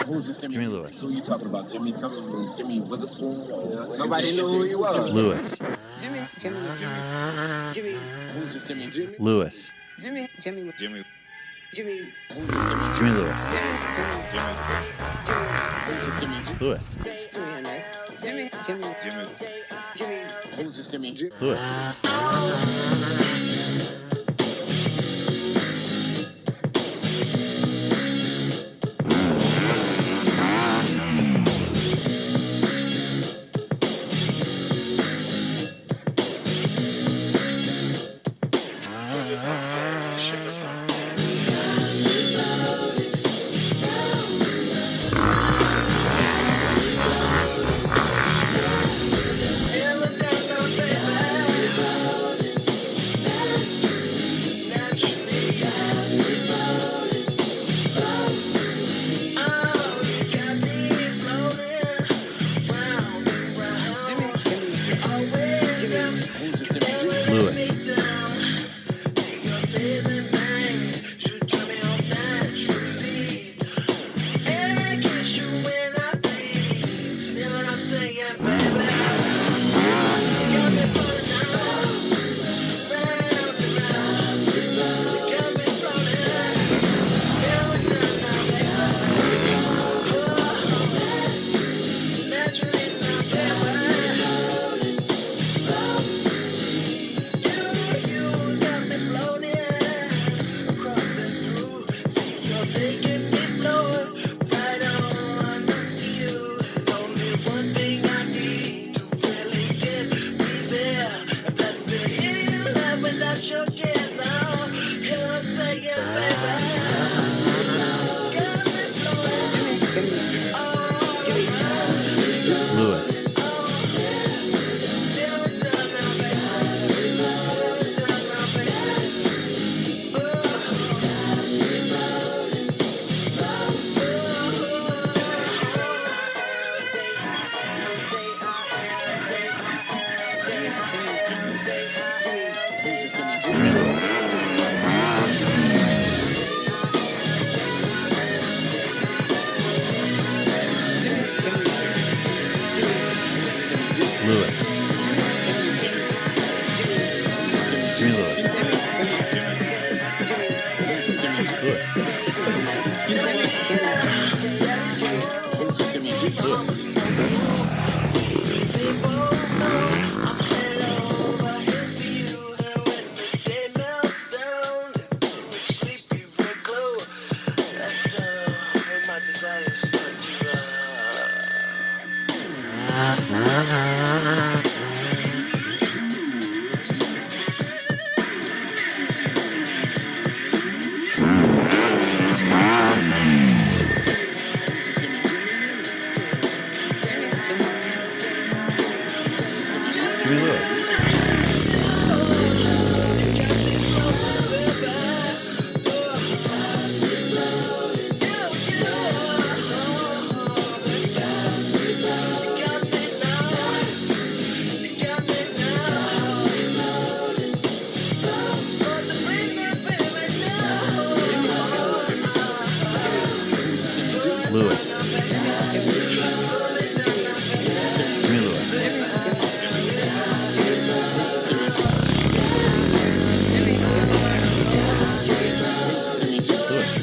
Who's this Jimmy Lewis. Who are you talking about? Jimmy Witherspoon? Nobody knew who he was. Lewis. Jimmy. Who's this Jimmy? Lewis. Jimmy. Who's this Jimmy? Jimmy Lewis. Who's this Jimmy? Lewis. Who's this Jimmy? Lewis. Lewis. Lewis. Jimmy Lewis. Lewis. Jimmy Lewis. Lewis. Lewis. Jimmy Lewis. Lewis. Jimmy Lewis. Lewis.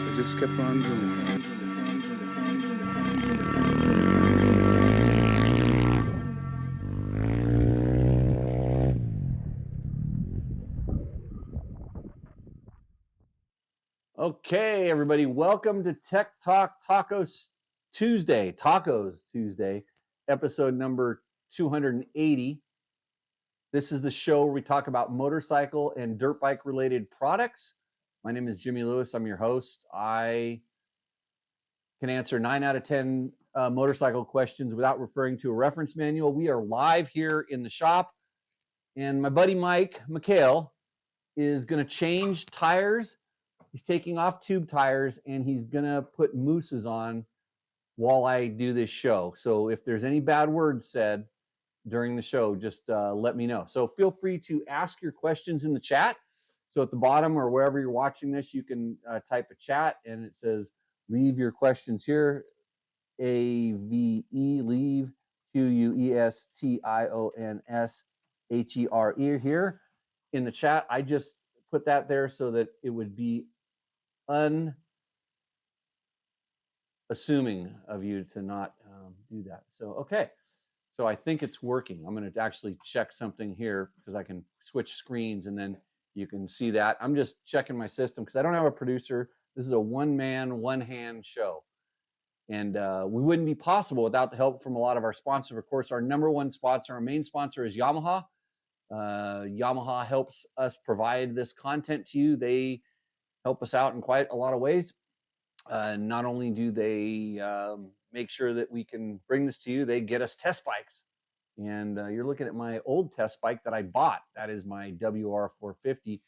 It just kept on going. Okay, everybody, welcome to Tech Talk Tacos Tuesday, episode number 280. This is the show where we talk about motorcycle and dirt bike related products. My name is Jimmy Lewis. I'm your host. I can answer 9 out of 10 motorcycle questions without referring to a reference manual. We are live here in the shop, and my buddy Mike McHale is going to change tires. He's taking off tube tires, and he's going to put Mousses on while I do this show. So if there's any bad words said during the show, just let me know. So feel free to ask your questions in the chat. So at the bottom or wherever you're watching this, you can type a chat, and it says leave your questions here. AVE, leave, QUESTIONSHERE here in the chat. I just put that there so that it would be unassuming of you to not do that. So, okay. So I think it's working. I'm going to actually check something here because I can switch screens and then you can see that. I'm just checking my system because I don't have a producer. This is a one-man, one-hand show. And we wouldn't be possible without the help from a lot of our sponsors. Of course, our number one sponsor, our main sponsor is Yamaha. Yamaha helps us provide this content to you. They help us out in quite a lot of ways. Not only do they make sure that we can bring this to you, they get us test bikes. And you're looking at my old test bike that I bought. That is my WR450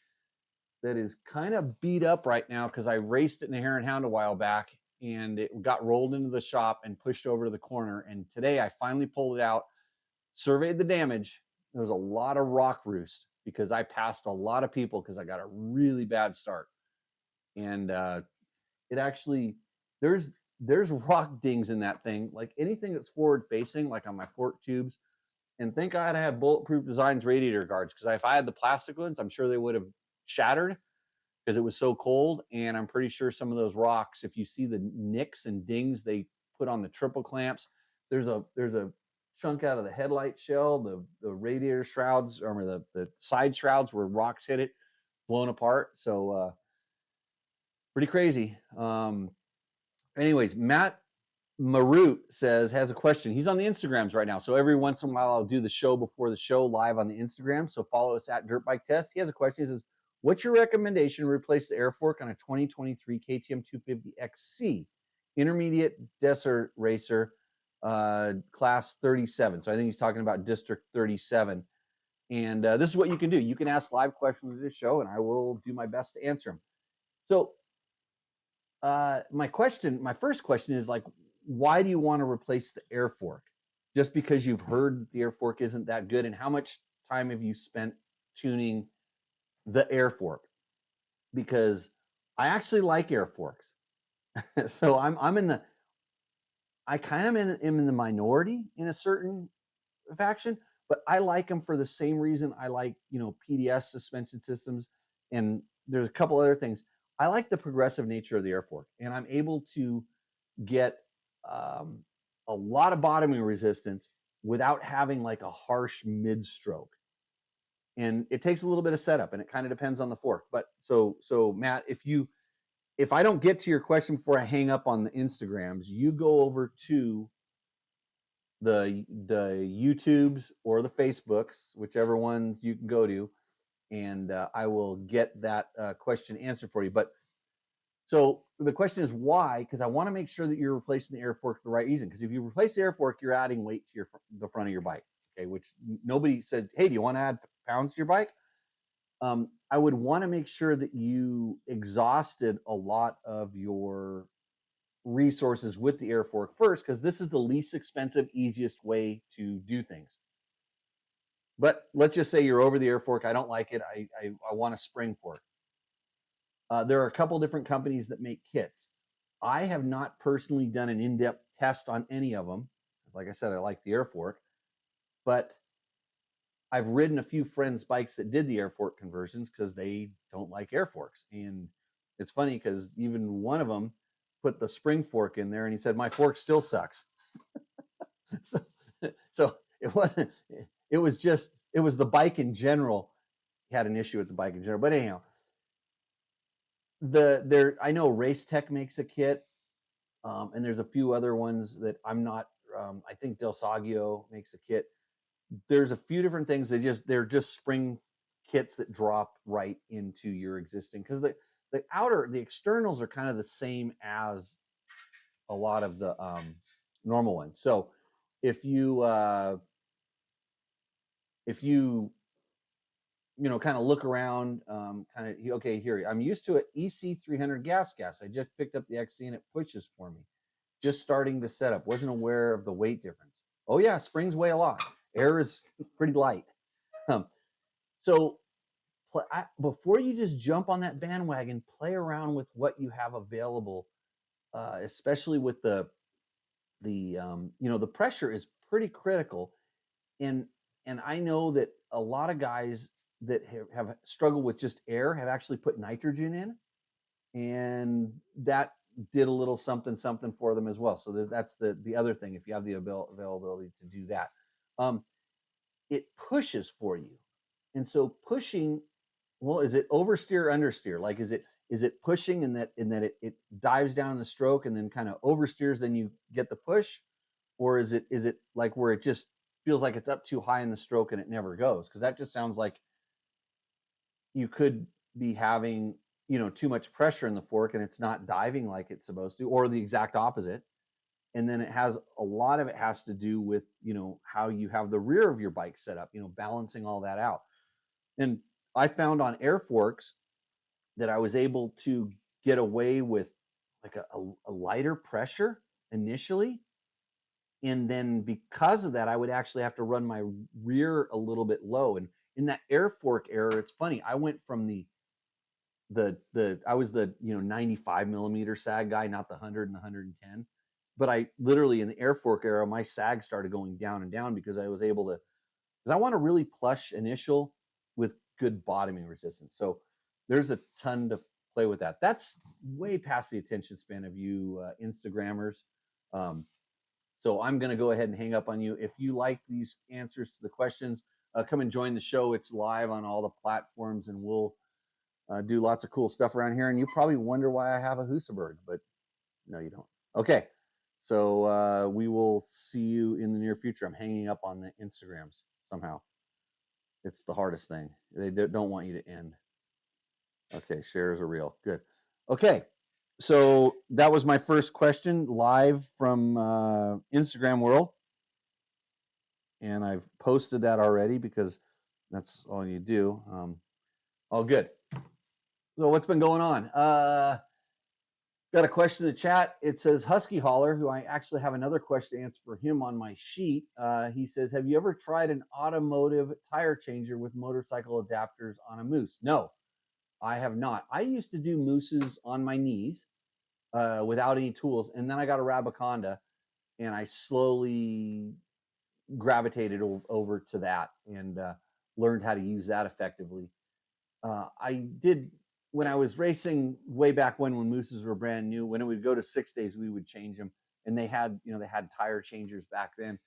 that is kind of beat up right now because I raced it in a Hare and Hound a while back, and it got rolled into the shop and pushed over to the corner. And today I finally pulled it out, surveyed the damage. There was a lot of rock roost because I passed a lot of people because I got a really bad start. And it actually, there's rock dings in that thing, like anything that's forward facing, like on my fork tubes. And thank God I have Bulletproof Designs radiator guards, because if I had the plastic ones, I'm sure they would have shattered because it was so cold. And I'm pretty sure some of those rocks, if you see the nicks and dings they put on the triple clamps, there's a chunk out of the headlight shell, the radiator shrouds, or the side shrouds where rocks hit it, blown apart. So pretty crazy. Anyways, Matt Marut has a question. He's on the Instagrams right now. So every once in a while, I'll do the show before the show live on the Instagram. So follow us at Dirt Bike Test. He has a question. He says, what's your recommendation to replace the air fork on a 2023 KTM 250 XC intermediate desert racer class 37? So I think he's talking about District 37. And this is what you can do. You can ask live questions of this show, and I will do my best to answer them. So my first question is, like, why do you want to replace the air fork? Just because you've heard the air fork isn't that good? And how much time have you spent tuning the air fork? Because I actually like air forks. So I kind of am in the minority in a certain faction, but I like them for the same reason I like, PDS suspension systems. And there's a couple other things. I like the progressive nature of the air fork, and I'm able to get a lot of bottoming resistance without having like a harsh mid stroke. And it takes a little bit of setup, and it kind of depends on the fork. But so Matt, if I don't get to your question before I hang up on the Instagrams, you go over to the YouTubes or the Facebooks, whichever ones you can go to, and I will get that question answered for you. But so the question is why? Because I want to make sure that you're replacing the air fork for the right reason. Because if you replace the air fork, you're adding weight to the front of your bike. Okay, which nobody said, hey, do you want to add pounds to your bike? I would want to make sure that you exhausted a lot of your resources with the air fork first, because this is the least expensive, easiest way to do things. But let's just say you're over the air fork. I don't like it. I want a spring fork. There are a couple different companies that make kits. I have not personally done an in-depth test on any of them. Like I said, I like the air fork, but I've ridden a few friends' bikes that did the air fork conversions because they don't like air forks. And it's funny because even one of them put the spring fork in there and he said, my fork still sucks. So it wasn't, it was the bike in general. He had an issue with the bike in general. But anyhow, I know Race Tech makes a kit, and there's a few other ones that I'm not. I think Del Saggio makes a kit. there's a few different things. They're just spring kits that drop right into your existing, because the externals are kind of the same as a lot of the normal ones. So if you kind of look around, okay, here, I'm used to an EC300 gas. I just picked up the XC and it pushes for me. Just starting to set up. Wasn't aware of the weight difference. Oh yeah, springs weigh a lot. Air is pretty light. So before you just jump on that bandwagon, play around with what you have available, especially with the pressure is pretty critical. And I know that a lot of guys that have struggled with just air have actually put nitrogen in, and that did a little something for them as well. So that's the other thing. If you have the availability to do that, it pushes for you. And so pushing, well, is it oversteer, understeer? Like, is it pushing and that it dives down in the stroke and then kind of oversteers, then you get the push? Or is it like where it just feels like it's up too high in the stroke and it never goes? Because that just sounds like you could be having, too much pressure in the fork and it's not diving like it's supposed to, or the exact opposite. And then a lot of it has to do with, how you have the rear of your bike set up, balancing all that out. And I found on air forks that I was able to get away with like a lighter pressure initially. And then because of that, I would actually have to run my rear a little bit low. And in that air fork era, it's funny, I went from I was the 95 millimeter sag guy, not the 100 and the 110. But I literally, in the air fork era, my sag started going down and down because I was able to, because I want a really plush initial with good bottoming resistance. So there's a ton to play with that. That's way past the attention span of you Instagrammers. So I'm going to go ahead and hang up on you. If you like these answers to the questions, come and join the show. It's live on all the platforms, and we'll do lots of cool stuff around here. And you probably wonder why I have a Husaberg, but no, you don't. Okay. So we will see you in the near future. I'm hanging up on the Instagrams somehow. It's the hardest thing. They don't want you to end. Okay, shares are real. Good. Okay, so that was my first question live from Instagram world. And I've posted that already because that's all you do. All good. So what's been going on? Got a question in the chat. It says Husky Hauler, who I actually have another question to answer for him on my sheet. He says, have you ever tried an automotive tire changer with motorcycle adapters on a Mousse? No, I have not. I used to do Mousses on my knees without any tools. And then I got a Rabaconda and I slowly gravitated over to that and learned how to use that effectively. I did, when I was racing way back when Mousses were brand new, when it would go to 6 days, we would change them. And they had tire changers back then.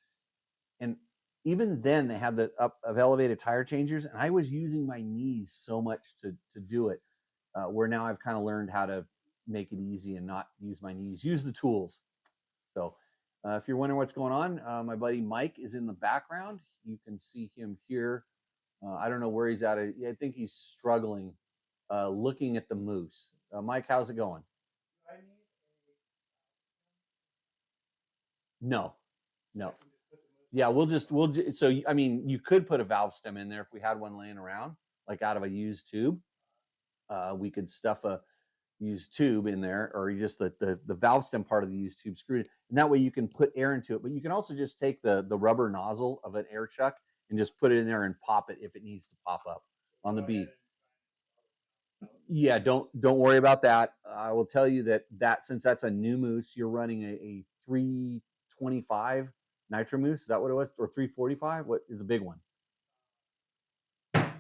And even then they had the of elevated tire changers. And I was using my knees so much to do it, where now I've kind of learned how to make it easy and not use my knees, use the tools. So if you're wondering what's going on, my buddy Mike is in the background. You can see him here. I don't know where he's at. I think he's struggling looking at the Mousse. Mike, how's it going? No. Yeah, so I mean, you could put a valve stem in there if we had one laying around, like out of a used tube. We could stuff a used tube in there, or just the valve stem part of the used tube screwed, and that way you can put air into it. But you can also just take the rubber nozzle of an air chuck and just put it in there and pop it if it needs to pop up on the bead. Yeah, don't worry about that. I will tell you that since that's a new Mousse, you're running a 325 Nitro Mousse. Is that what it was? Or 345? What is a big one?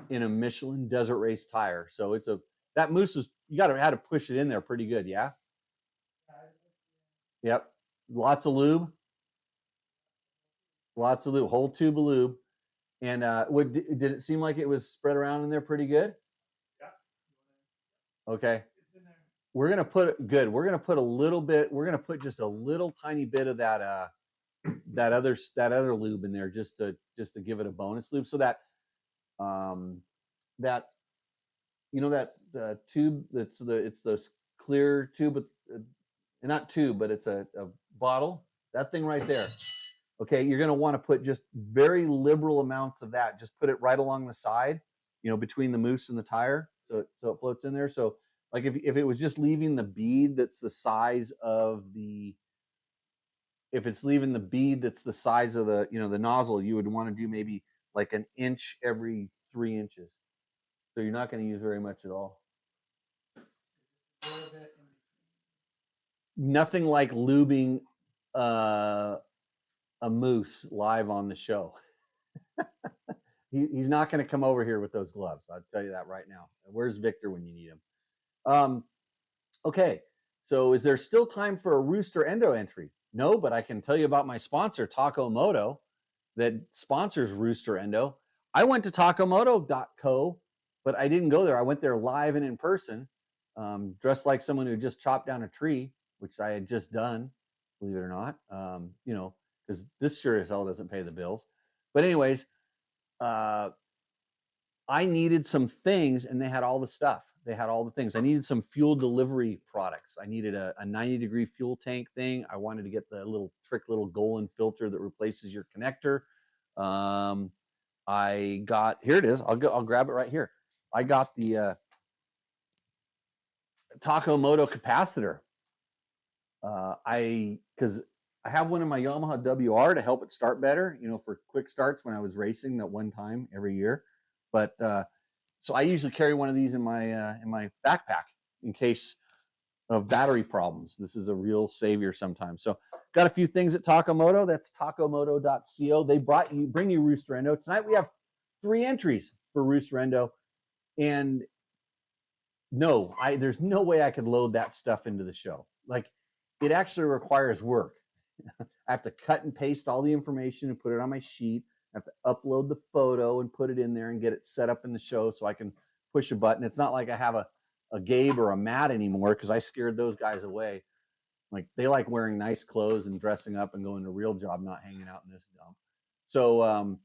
In a Michelin Desert Race tire. So that Mousse was, you had to push it in there pretty good, yeah? Yep. Lots of lube. Whole tube of lube. And did it seem like it was spread around in there pretty good? Okay. We're going to put just a little tiny bit of that that other lube in there just to give it a bonus lube, so that that that tube it's the clear tube, not tube, but it's a bottle. That thing right there. Okay, you're going to want to put just very liberal amounts of that. Just put it right along the side, between the mousse and the tire, so it floats in there. So like if it was just leaving the bead that's the size of the, if it's leaving the bead that's the size of the the nozzle, you would want to do maybe like an inch every 3 inches. So you're not going to use very much at all. Nothing like lubing a Mousse live on the show. He's not going to come over here with those gloves. I'll tell you that right now. Where's Victor when you need him? Okay, so is there still time for a Roosterendo entry? No, but I can tell you about my sponsor, Taco Moto, that sponsors Roosterendo. I went to tacomoto.co, but I didn't go there. I went there live and in person, dressed like someone who just chopped down a tree, which I had just done, believe it or not. Because this sure as hell doesn't pay the bills. But anyways, I needed some things, and they had all the stuff. They had all the things. I needed some fuel delivery products. I needed a 90-degree fuel tank thing. I wanted to get the little Golan filter that replaces your connector. I got, here it is. I'll grab it right here. I got the Taco Moto capacitor. Because I have one in my Yamaha WR to help it start better, for quick starts when I was racing that one time every year. But so I usually carry one of these in my backpack in case of battery problems. This is a real savior sometimes. So got a few things at Taco Moto. That's tacomoto.co. They bring you Roosterendo. Tonight we have 3 entries for Roosterendo. And no, there's no way I could load that stuff into the show. Like, it actually requires work. I have to cut and paste all the information and put it on my sheet. I have to upload the photo and put it in there and get it set up in the show so I can push a button. It's not like I have a Gabe or a Matt anymore, because I scared those guys away. Like, they like wearing nice clothes and dressing up and going to a real job, not hanging out in this dump. So,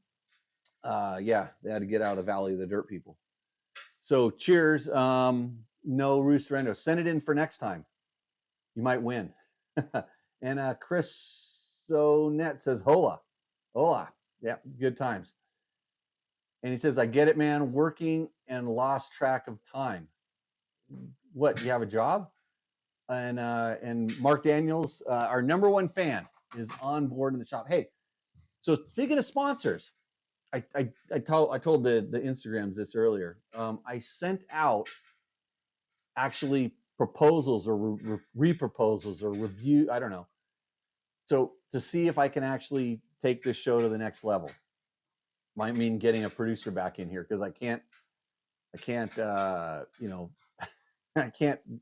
yeah, they had to get out of Valley of the Dirt people. So cheers. No Roosterendo. Send it in for next time. You might win. And Chris Sonet says, hola. Hola. Yeah, good times. And he says, I get it, man. Working and lost track of time. What, you have a job? And Mark Daniels, our #1 fan, is on board in the shop. Hey, so speaking of sponsors, I told the Instagrams this earlier. I sent out actually proposals or re-proposals or review, I don't know. So to see if I can actually take this show to the next level. Might mean getting a producer back in here, because I can't, I can't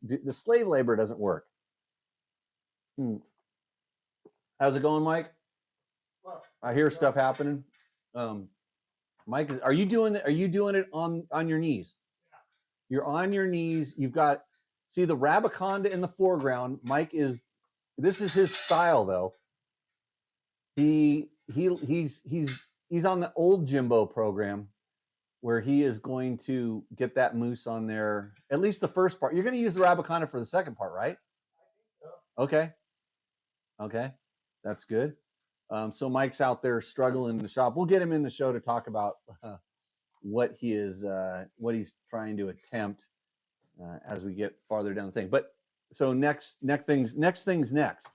the slave labor doesn't work. How's it going, Mike? I hear stuff happening. Mike, are you doing it on your knees? You're on your knees. You've got, see the Rabaconda in the foreground. Mike this is his style though. He's on the old Jimbo program, where he is going to get that Mousse on there, at least the first part. You're going to use the Rabaconda for the second part, right? Okay. That's good. So Mike's out there struggling in the shop. We'll get him in the show to talk about what he's trying to attempt as we get farther down the thing. But so next things next.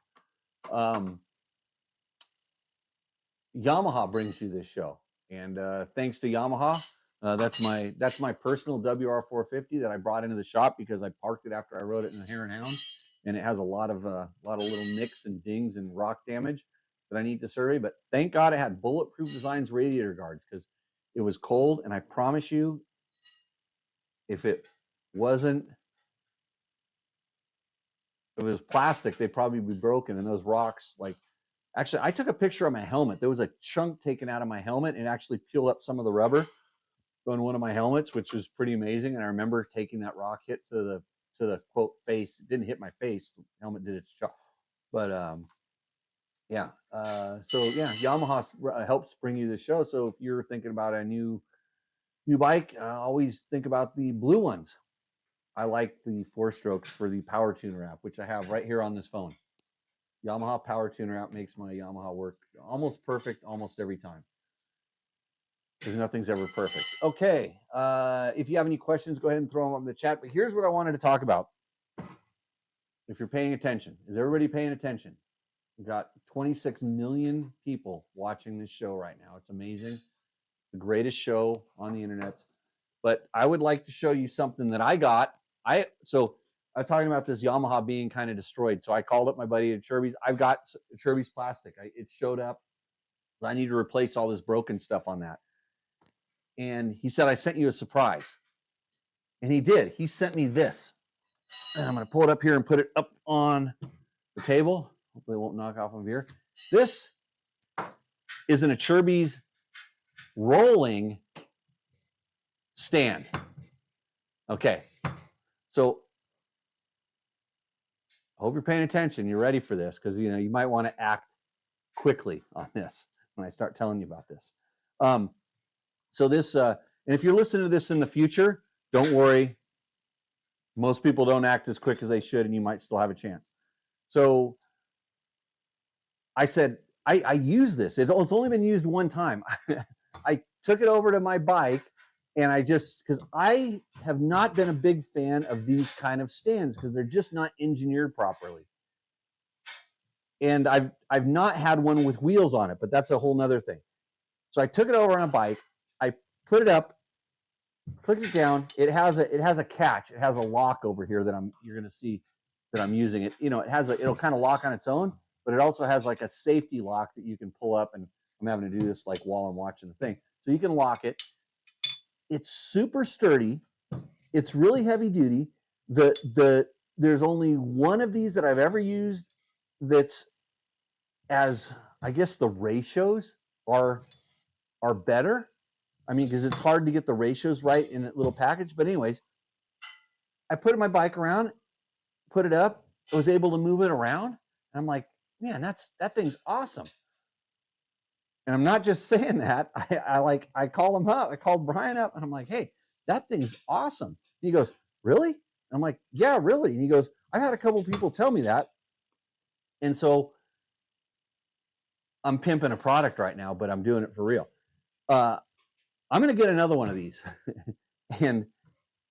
Yamaha brings you this show, and thanks to Yamaha, that's my personal WR450 that I brought into the shop because I parked it after I rode it in the Hare and Hound, and it has a lot of little nicks and dings and rock damage that I need to survey. But thank God it had Bulletproof Designs radiator guards, because it was cold, and I promise you, if it was plastic, they'd probably be broken, and those rocks, like, actually, I took a picture of my helmet. There was a chunk taken out of my helmet and actually peeled up some of the rubber on one of my helmets, which was pretty amazing. And I remember taking that rock hit to the quote face. It didn't hit my face. The helmet did its job. But Yeah. So yeah, Yamaha helps bring you the show. So if you're thinking about a new bike, always think about the blue ones. I like the 4-strokes for the power tuner app, which I have right here on this phone. Yamaha power tuner app makes my Yamaha work almost perfect almost every time, because nothing's ever perfect. Okay. If you have any questions, go ahead and throw them up in the chat. But here's what I wanted to talk about. If you're paying attention, is everybody paying attention? We've got 26 million people watching this show right now. It's amazing. The greatest show on the internet. But I would like to show you something that I got. I was talking about this Yamaha being kind of destroyed. So I called up my buddy at Cherby's. I've got Cherby's plastic. It showed up. I need to replace all this broken stuff on that. And he said, I sent you a surprise. And he did. He sent me this. And I'm going to pull it up here and put it up on the table. Hopefully it won't knock off of here. This is an Cherby's rolling stand. Okay. So I hope you're paying attention. You're ready for this, because you might want to act quickly on this when I start telling you about this. So this, and if you're listening to this in the future, don't worry. Most people don't act as quick as they should, and you might still have a chance. So I said, I use this. It's only been used one time. I took it over to my bike, and because I have not been a big fan of these kind of stands, because they're just not engineered properly. And I've not had one with wheels on it, but that's a whole nother thing. So I took it over on a bike. I put it up, clicked it down. It has a catch. It has a lock over here that you're going to see that I'm using it. It'll kind of lock on its own, but it also has like a safety lock that you can pull up, and I'm having to do this like while I'm watching the thing. So you can lock it. It's super sturdy. It's really heavy duty. There's only one of these that I've ever used that's, as I guess the ratios are better. I mean, because it's hard to get the ratios right in a little package. But anyways, I put my bike around, put it up. I was able to move it around. And I'm like, man, that thing's awesome. And I'm not just saying that. I called him up. I called Brian up, and I'm like, hey, that thing's awesome. And he goes, really? And I'm like, yeah, really. And he goes, I had a couple people tell me that. And so I'm pimping a product right now, but I'm doing it for real. I'm going to get another one of these. And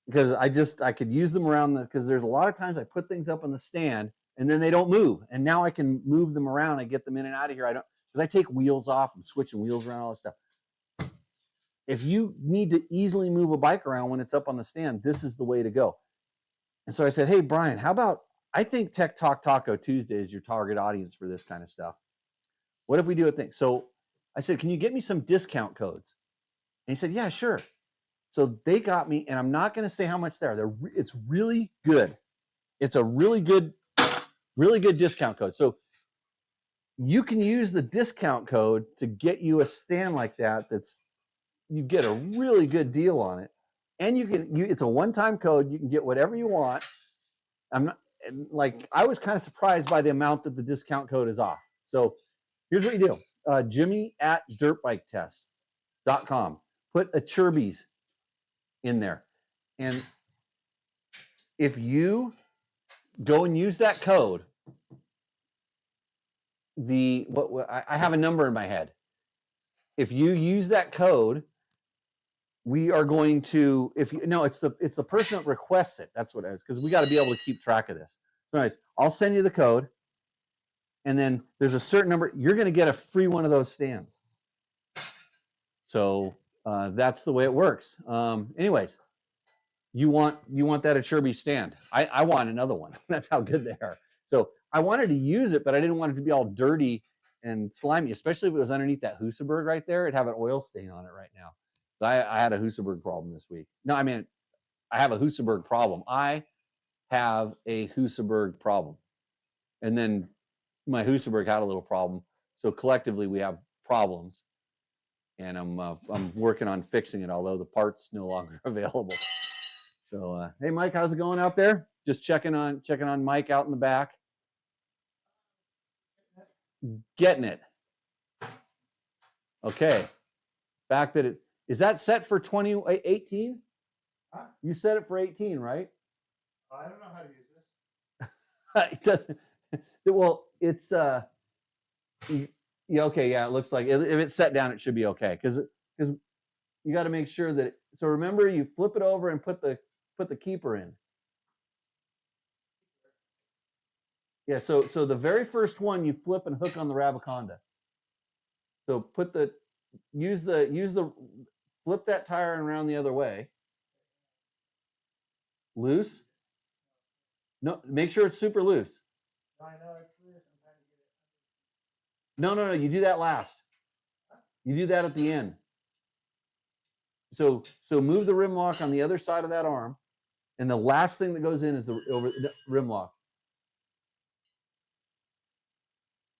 because I could use them around because there's a lot of times I put things up on the stand and then they don't move. And now I can move them around and get them in and out of here. Because I take wheels off and switching wheels around, all this stuff. If you need to easily move a bike around when it's up on the stand, this is the way to go. And so I said, hey, Brian, how about, I think Tech Talk Taco Tuesday is your target audience for this kind of stuff. What if we do a thing? So I said, can you get me some discount codes? And he said, yeah, sure. So they got me, and I'm not going to say how much they are. It's really good. It's a really good discount code. So you can use the discount code to get you a stand like that. You get a really good deal on it, and it's a one-time code. You can get whatever you want. I was kind of surprised by the amount that the discount code is off. So here's what you do: Jimmy@dirtbiketest.com. Put a Cherby's in there, and if you go and use that code, I have a number in my head. If you use that code, we are going to, it's the person that requests it. That's what it is, because we got to be able to keep track of this. So anyways, I'll send you the code, and then there's a certain number. You're going to get a free one of those stands. So that's the way it works. Anyways, you want that at Cherby's stand. I want another one. That's how good they are. So I wanted to use it, but I didn't want it to be all dirty and slimy, especially if it was underneath that Husaberg right there. It'd have an oil stain on it right now. So I had a Husaberg problem this week. No, I mean, I have a Husaberg problem. I have a Husaberg problem. And then my Husaberg had a little problem. So collectively we have problems. And I'm working on fixing it, although the part's no longer available. So hey Mike, how's it going out there? Just checking on Mike out in the back. Getting it. Okay. Fact that it is that set for 2018? Huh? You set it for 18, right? I don't know how to use this. It doesn't. Well, it's yeah, okay, yeah. It looks like if it's set down, it should be okay because you got to make sure that. So remember, you flip it over and put the keeper in. Yeah. So the very first one you flip and hook on the Rabaconda. So use the flip that tire around the other way. Loose. No, make sure it's super loose. I know it's loose. I'm trying to get it. No. You do that last. You do that at the end. So move the rim lock on the other side of that arm, and the last thing that goes in is the rim lock.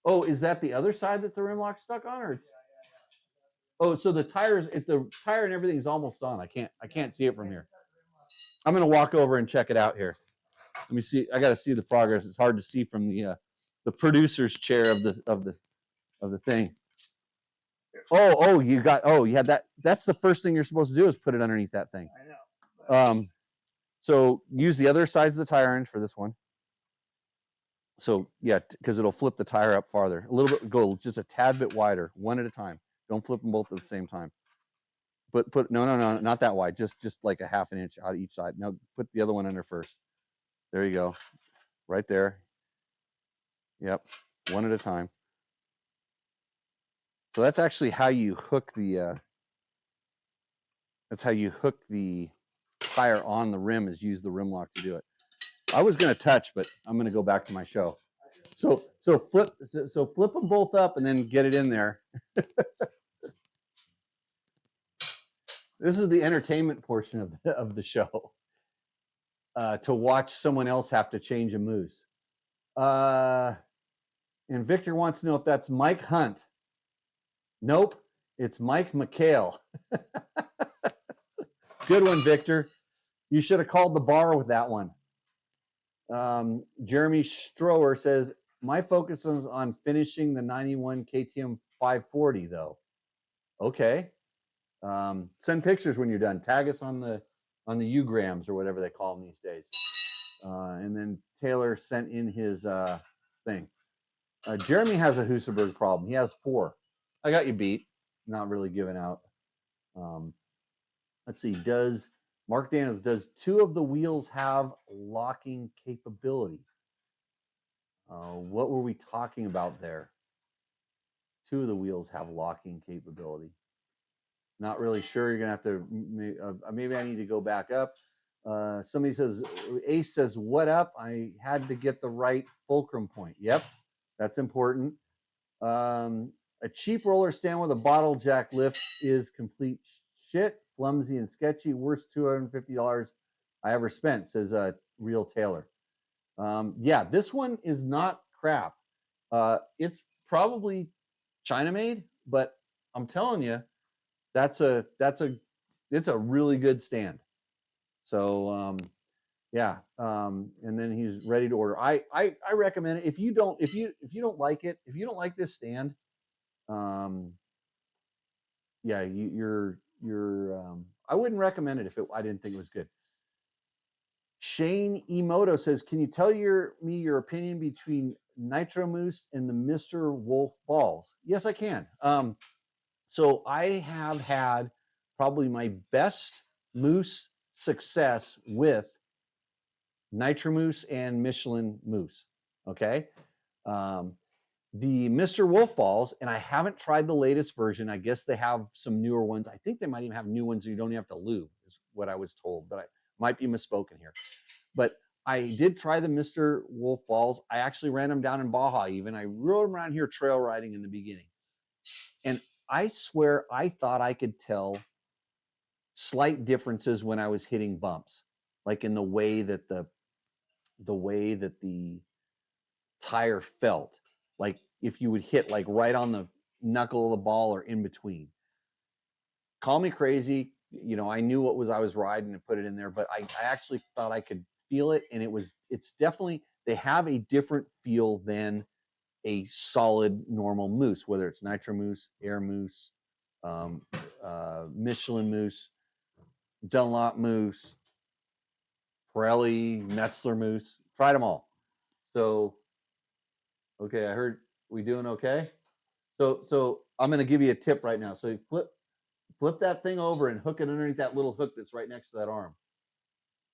Oh, is that the other side that the rim lock's stuck on, or? Oh, so the tire and everything is almost on. I can't see it from here. I'm gonna walk over and check it out here. Let me see. I got to see the progress. It's hard to see from the producer's chair of the thing. You had that. That's the first thing you're supposed to do is put it underneath that thing. I know. So use the other sides of the tire ends for this one. So yeah, because it'll flip the tire up farther. A little bit, go just a tad bit wider, one at a time. Don't flip them both at the same time. Put no, not that wide. Just like a half an inch out of each side. Now put the other one under first. There you go, right there. Yep, one at a time. So that's actually how you hook the. That's how you hook the tire on the rim. Is use the rim lock to do it. I was going to touch, but I'm going to go back to my show. So flip them both up and then get it in there. This is the entertainment portion of the show. To watch someone else have to change a Mousse. And Victor wants to know if that's Mike Hunt. Nope, it's Mike McHale. Good one, Victor. You should have called the bar with that one. Jeremy Strower says, my focus is on finishing the 91 KTM 540 though. Okay. Send pictures when you're done. Tag us on the Ugrams or whatever they call them these days. And then Taylor sent in his thing. Jeremy has a Husaberg problem. He has 4. I got you beat. Not really giving out. Let's see. Mark Daniels, does 2 of the wheels have locking capability? What were we talking about there? 2 of the wheels have locking capability. Not really sure. You're going to have to, maybe I need to go back up. Somebody says, Ace says, what up? I had to get the right fulcrum point. Yep, that's important. A cheap roller stand with a bottle jack lift is complete shit, flimsy and sketchy. Worst $250 I ever spent, says Real Taylor. Yeah, this one is not crap. It's probably China made, but I'm telling you, it's a really good stand. So yeah, and then he's ready to order. I recommend it. If you don't like it, if you don't like this stand, yeah, you're I wouldn't recommend it if I didn't think it was good. Shane Emoto says, can you tell me your opinion between Nitro Mousse and the Mr. Wolf balls? Yes, I can. So I have had probably my best mousse success with Nitro Mousse and Michelin Mousse. Okay. The Mr. Wolf balls, and I haven't tried the latest version. I guess they have some newer ones. I think they might even have new ones so you don't even have to lube, is what I was told, but I might be misspoken here. But I did try the Mr. Wolf balls. I actually ran them down in Baja even. I rode them around here trail riding in the beginning. And I swear I thought I could tell slight differences when I was hitting bumps, like in the way that the tire felt. Like if you would hit like right on the knuckle of the ball or in between. Call me crazy. You know, I knew I was riding and put it in there, but I actually thought I could feel it. And it's definitely, they have a different feel than a solid normal mousse, whether it's nitro mousse, air mousse, Michelin mousse, Dunlop mousse, Pirelli, Metzler mousse. Tried them all. So, okay, I heard we doing okay. So I'm going to give you a tip right now. So you flip that thing over and hook it underneath that little hook that's right next to that arm.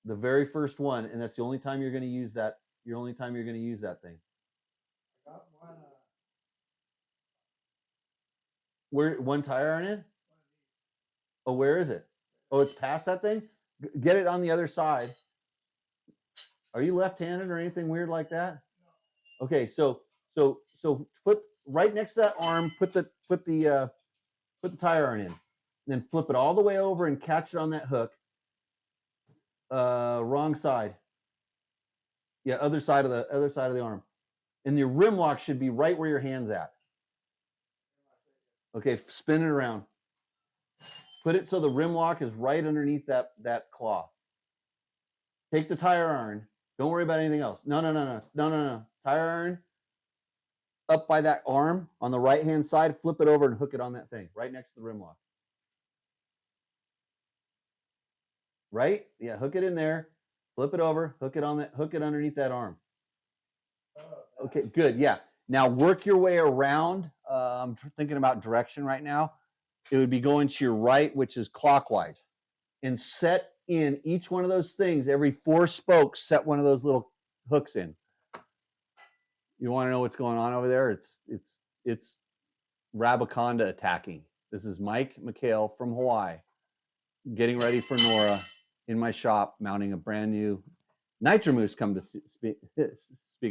The very first one, and that's the only time you're going to use that. Your only time you're going to use that thing. I got one. Where one tire iron in? Oh, where is it? Oh, it's past that thing? Get it on the other side. Are you left-handed or anything weird like that? Okay, so put right next to that arm, put the tire iron in. And then flip it all the way over and catch it on that hook. Wrong side. Yeah, other side of the arm. And your rim lock should be right where your hand's at. Okay, spin it around. Put it so the rim lock is right underneath that claw. Take the tire iron. Don't worry about anything else. No. Tire iron up by that arm on the right-hand side. Flip it over and hook it on that thing right next to the rim lock. Right? Yeah, hook it in there. Flip it over. Hook it underneath that arm. Okay, good. Yeah. Now work your way around. I'm thinking about direction right now. It would be going to your right, which is clockwise, and set in each one of those things. Every 4 spokes, set one of those little hooks in. You want to know what's going on over there? It's Rabaconda attacking. This is Mike McHale from Hawaii, getting ready for Nora in my shop, mounting a brand new Nitro Mousse. Come to speak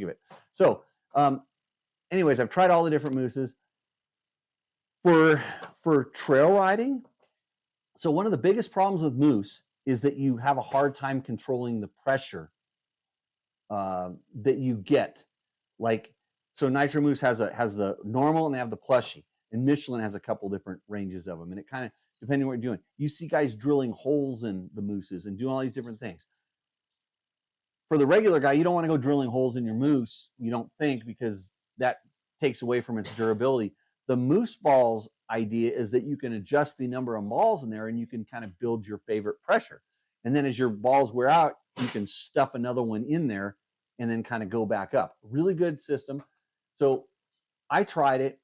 of it. So, anyways, I've tried all the different mousses for trail riding. So one of the biggest problems with mousse is that you have a hard time controlling the pressure that you get. Like, so Nitro Mousse has the normal and they have the plushie, and Michelin has a couple different ranges of them, and it kind of, depending on what you're doing, you see guys drilling holes in the mousses and doing all these different things. For the regular guy, you don't want to go drilling holes in your mousse, you don't think, because that takes away from its durability. The mousse balls idea is that you can adjust the number of balls in there and you can kind of build your favorite pressure. And then as your balls wear out, you can stuff another one in there and then kind of go back up. Really good system. So I tried it.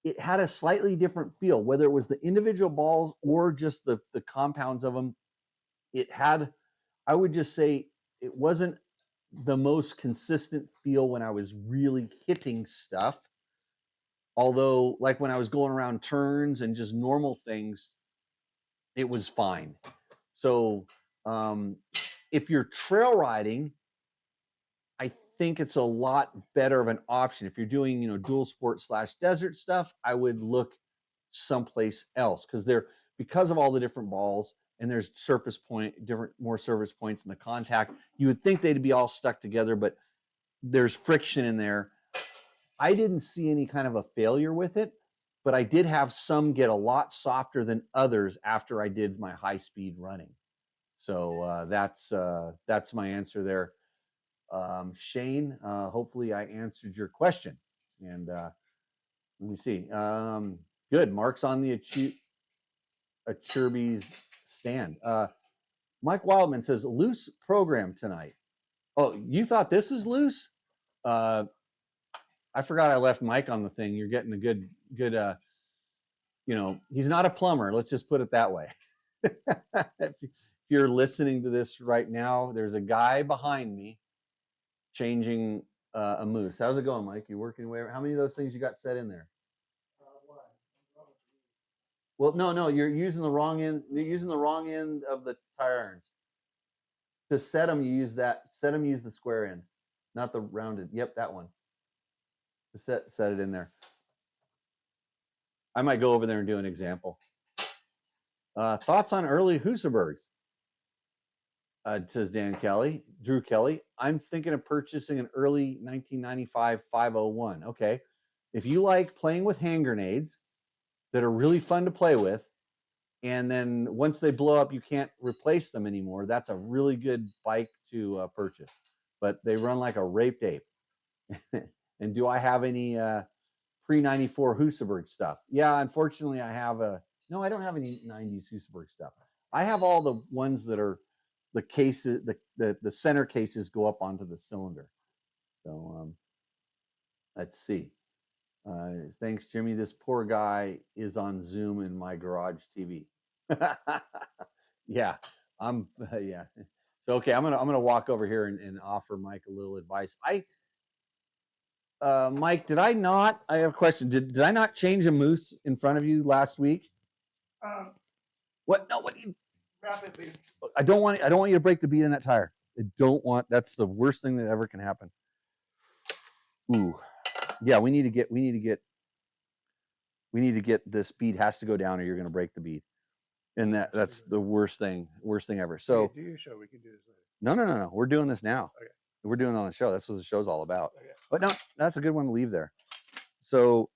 It had a slightly different feel, whether it was the individual balls or just the compounds of them. It had, I would just say, it wasn't the most consistent feel when I was really hitting stuff. Although, like when I was going around turns and just normal things, it was fine. So if you're trail riding, I think it's a lot better of an option. If you're doing, dual sport / desert stuff, I would look someplace else, because of all the different balls and there's more surface points in the contact. You would think they'd be all stuck together, but there's friction in there. I didn't see any kind of a failure with it, but I did have some get a lot softer than others after I did my high speed running. So that's my answer there. Shane, hopefully I answered your question. And let me see. Good. Mark's on the Achirby's stand. Mike Wildman says, loose program tonight. Oh, you thought this is loose? I forgot I left Mike on the thing. You're getting a good, he's not a plumber. Let's just put it that way. If you're listening to this right now, there's a guy behind me changing a mousse. How's it going, Mike? You working away? How many of those things you got set in there? Well, no, you're using the wrong end. You're using the wrong end of the tire irons. To set them, use the square end, not the rounded. Yep, that one. To set it in there. I might go over there and do an example. Thoughts on early Husabergs? Says Drew Kelly. I'm thinking of purchasing an early 1995 501. Okay. If you like playing with hand grenades that are really fun to play with, and then once they blow up, you can't replace them anymore, that's a really good bike to purchase. But they run like a raped ape. And do I have any pre-94 Husaberg stuff? Yeah, unfortunately, I have no, I don't have any 90s Husaberg stuff. I have all the ones that are the cases, the center cases go up onto the cylinder. So let's see. Thanks, Jimmy. This poor guy is on Zoom in my garage TV. Yeah, yeah. So okay, I'm gonna walk over here and offer Mike a little advice. Mike, did I not? I have a question. Did I not change a Mousse in front of you last week? What? No. What? Rapidly. I don't want you to break the bead in that tire. I don't want. That's the worst thing that ever can happen. Ooh, yeah. We need to get this bead has to go down, or you're going to break the bead, and that's the worst thing ever. So do your show. We can do this later. No. We're doing this now. Okay. We're doing it on the show. That's what the show's all about. Okay. But no, that's a good one to leave there. So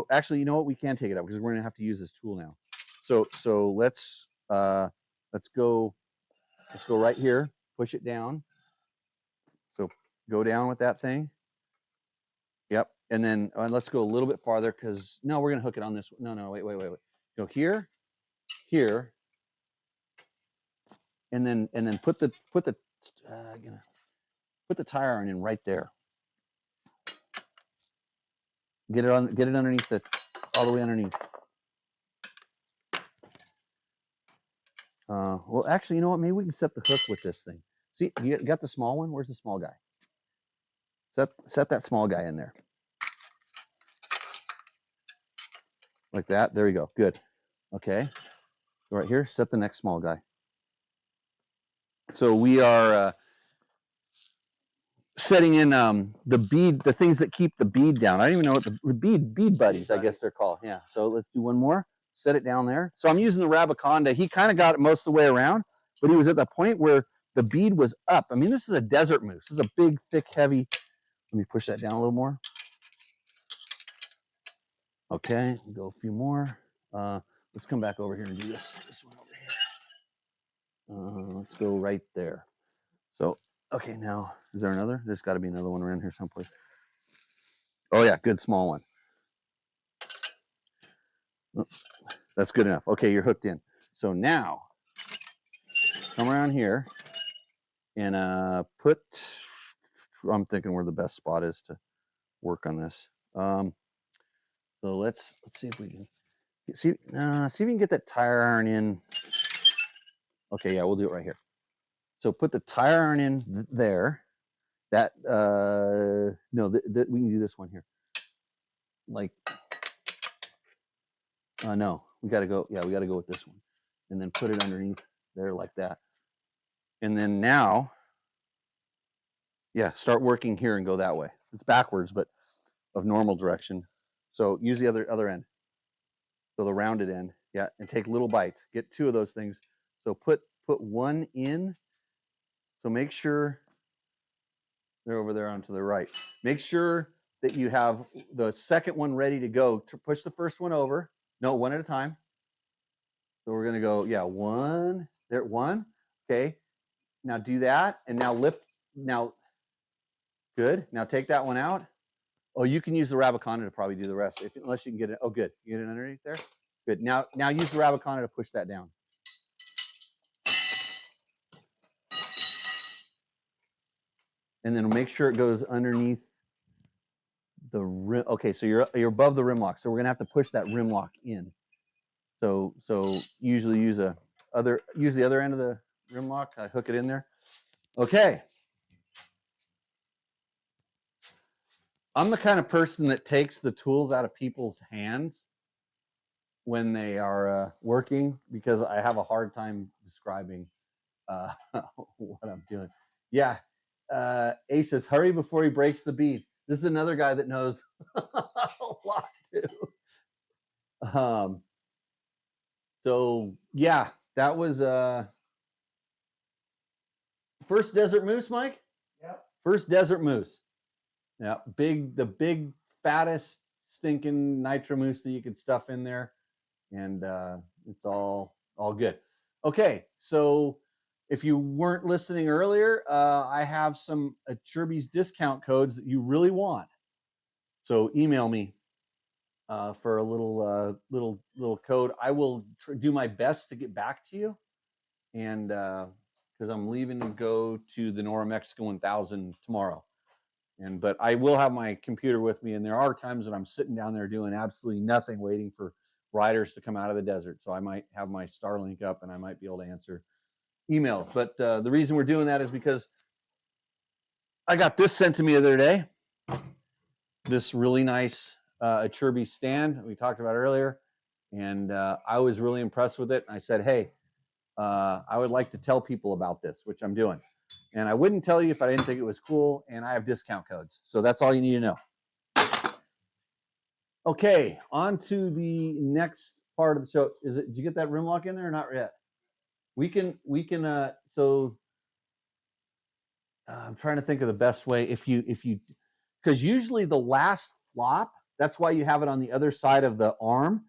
actually, you know what? We can take it up because we're going to have to use this tool now. So let's go right here. Push it down. So go down with that thing. Yep. And then let's go a little bit farther because no, we're going to hook it on this. No, wait. Go here, and then put the tire iron in right there. Get it underneath all the way underneath. Well, actually, you know what? Maybe we can set the hook with this thing. See, you got the small one. Where's the small guy? Set that small guy in there. Like that. There we go. Good. Okay. Right here. Set the next small guy. So we are setting in the bead, the things that keep the bead down. I don't even know what the bead buddies, I guess they're called. Yeah. So let's do one more. Set it down there. So I'm using the Rabaconda. He kind of got it most of the way around, but he was at the point where the bead was up. I mean, this is a desert Mousse. This is a big, thick, heavy. Let me push that down a little more. Okay, go a few more. Let's come back over here and do this one over here. Let's go right there. So, okay, now, is there another? There's got to be another one around here someplace. Oh, yeah, good small one. Oh, that's good enough. Okay, you're hooked in. So now, come around here and I'm thinking where the best spot is to work on this. So let's see if we can see if we can get that tire iron in. Okay, yeah, we'll do it right here. So put the tire iron in there. That no, we can do this one here. Like, no, we got to go. Yeah, we got to go with this one, and then put it underneath there like that. And then now, yeah, start working here and go that way. It's backwards, but of normal direction. So use the other end. So the rounded end, yeah, and take little bites. Get 2 of those things. So put one in. So make sure they're over there onto the right. Make sure that you have the second one ready to go. To push the first one over. No, one at a time. So we're gonna go, yeah, one there, one. Okay. Now do that, and now lift. Now, good. Now take that one out. Oh, you can use the Rabaconda to probably do the rest, unless you can get it. Oh, good. You get it underneath there. Good. Now use the Rabaconda to push that down. And then make sure it goes underneath the rim. Okay, so you're above the rim lock. So we're gonna have to push that rim lock in. So usually use the other end of the rim lock. I hook it in there. Okay. I'm the kind of person that takes the tools out of people's hands when they are working because I have a hard time describing what I'm doing. Yeah. Ace says, hurry before he breaks the bead. This is another guy that knows a lot too. So yeah, that was first Desert Mousse, Mike? Yep. First Desert Mousse. Yeah, the big fattest stinking nitro mousse that you could stuff in there, and it's all good. Okay, so if you weren't listening earlier, I have some Chirby's discount codes that you really want. So email me for a little code. I will do my best to get back to you, and because I'm leaving to go to the Nora Mexico 1000 tomorrow. But I will have my computer with me, and there are times that I'm sitting down there doing absolutely nothing, waiting for riders to come out of the desert. So I might have my Starlink up, and I might be able to answer emails. But the reason we're doing that is because I got this sent to me the other day. This really nice Achirby stand we talked about earlier, and I was really impressed with it. I said, hey, I would like to tell people about this, which I'm doing. And I wouldn't tell you if I didn't think it was cool, and I have discount codes. So that's all you need to know. Okay, on to the next part of the show. Did you get that rim lock in there or not yet? We can I'm trying to think of the best way because usually the last flop, that's why you have it on the other side of the arm.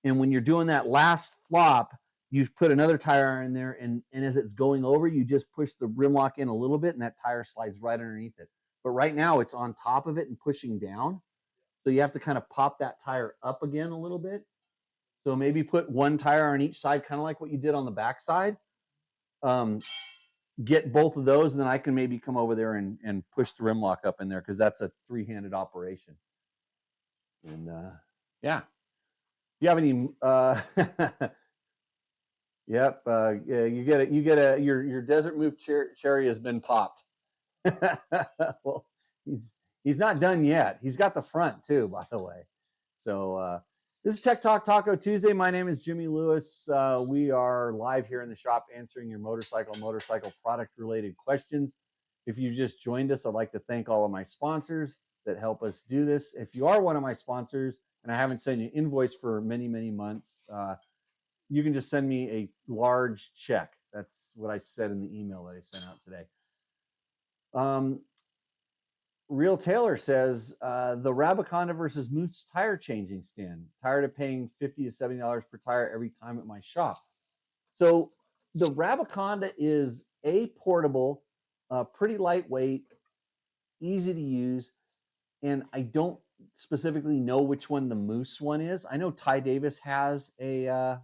And when you're doing that last flop, you put another tire in there, and as it's going over, you just push the rim lock in a little bit, and that tire slides right underneath it. But right now, it's on top of it and pushing down. So you have to kind of pop that tire up again a little bit. So maybe put one tire on each side, kind of like what you did on the back side. Get both of those, and then I can maybe come over there and push the rim lock up in there, because that's a three-handed operation. And yeah. If you have any yep, yeah, you get a your Desert Move cherry has been popped. Well, he's not done yet. He's got the front too, by the way. So this is Tech Talk Taco Tuesday. My name is Jimmy Lewis. We are live here in the shop answering your motorcycle product related questions. If you just joined us, I'd like to thank all of my sponsors that help us do this. If you are one of my sponsors and I haven't sent you an invoice for many months, you can just send me a large check. That's what I said in the email that I sent out today. Real Taylor says, the Rabaconda versus Mousse tire changing stand. Tired of paying $50 to $70 per tire every time at my shop. So the Rabaconda is portable, pretty lightweight, easy to use. And I don't specifically know which one the Mousse one is. I know Ty Davis has a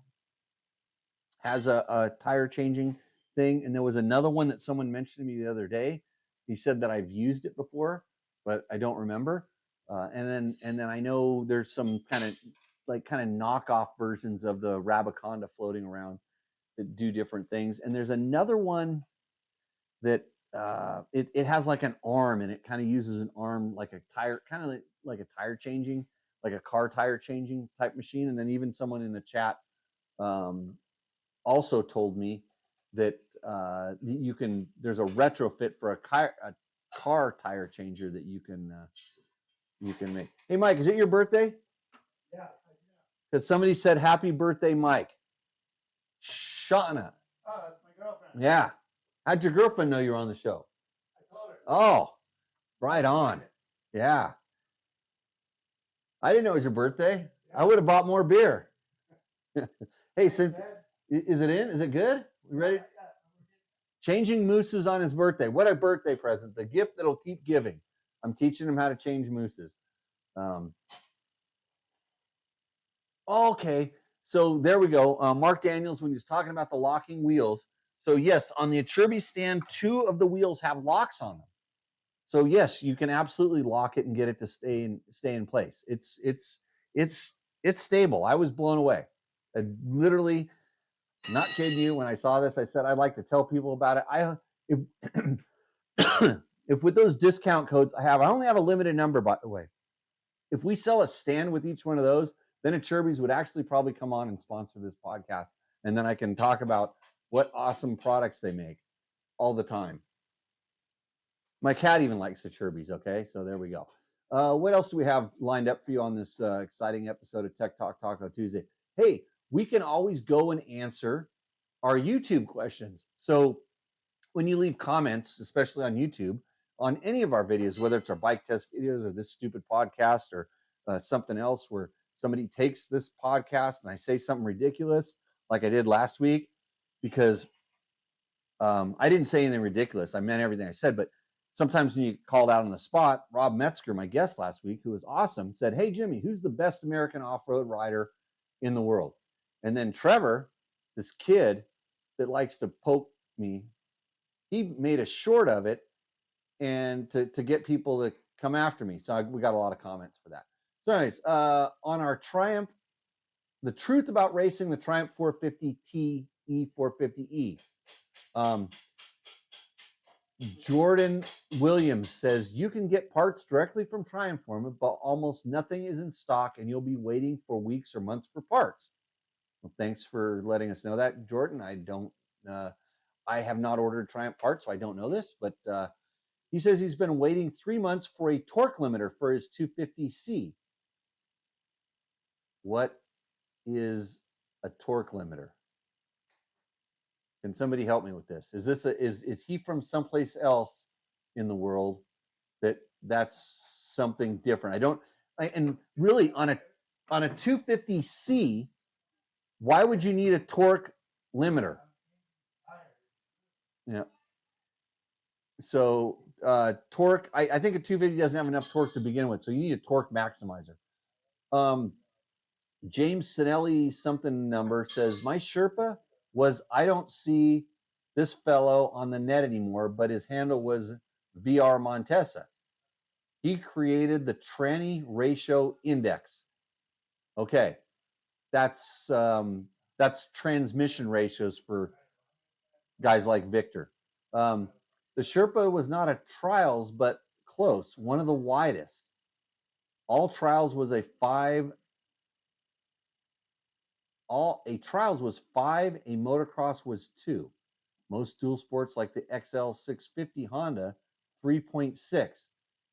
tire changing thing, and there was another one that someone mentioned to me the other day. He said that I've used it before, but I don't remember. And then I know there's some kind of knockoff versions of the Rabaconda floating around that do different things. And there's another one that it has like an arm, and it kind of uses an arm like a tire, kind of like a tire changing, like a car tire changing type machine. And then even someone in the chat also told me that there's a retrofit for a car tire changer that you can make. Hey, Mike, is it your birthday? Yeah. Because somebody said happy birthday, Mike. Shauna. Oh, that's my girlfriend. Yeah. How'd your girlfriend know you were on the show? I told her. Oh, right on. Yeah. I didn't know it was your birthday. Yeah. I would have bought more beer. Hey, is it in? Is it good? We ready? Changing mousses on his birthday. What a birthday present. The gift that'll keep giving. I'm teaching him how to change mousses. Okay. So there we go. Mark Daniels, when he was talking about the locking wheels. So yes, on the Achirby stand, 2 of the wheels have locks on them. So yes, you can absolutely lock it and get it to stay in place. It's stable. I was blown away. I literally, not kidding you, when I saw this, I said I'd like to tell people about it. If with those discount codes I only have a limited number, by the way. If we sell a stand with each one of those, then Achirby's would actually probably come on and sponsor this podcast. And then I can talk about what awesome products they make all the time. My cat even likes Achirby's, okay? So there we go. What else do we have lined up for you on this exciting episode of Tech Talk Taco Tuesday? Hey, we can always go and answer our YouTube questions. So when you leave comments, especially on YouTube, on any of our videos, whether it's our bike test videos or this stupid podcast or something else where somebody takes this podcast and I say something ridiculous like I did last week, because I didn't say anything ridiculous. I meant everything I said, but sometimes when you get called out on the spot, Rob Metzger, my guest last week, who was awesome, said, "Hey, Jimmy, who's the best American off-road rider in the world?" And then Trevor, this kid that likes to poke me, he made a short of it and to get people to come after me. So we got a lot of comments for that. So anyways, on our Triumph, the truth about racing the Triumph 450T E450E. Jordan Williams says you can get parts directly from Triumph for them, but almost nothing is in stock and you'll be waiting for weeks or months for parts. Well, thanks for letting us know that, Jordan. I have not ordered Triumph parts, so I don't know this, but he says he's been waiting 3 months for a torque limiter for his 250C. What is a torque limiter? Can somebody help me with this? Is he from someplace else in the world that's something different? And really on a 250C, why would you need a torque limiter? Yeah. So torque, I think a 250 doesn't have enough torque to begin with, so you need a torque maximizer. James Sinelli something number says, my Sherpa was, I don't see this fellow on the net anymore, but his handle was VR Montesa. He created the tranny ratio index. Okay, that's transmission ratios for guys like Victor. The Sherpa was not a trials, but close, one of the widest. All trials was trials was 5, a motocross was 2. Most dual sports like the XL650 Honda, 3.6,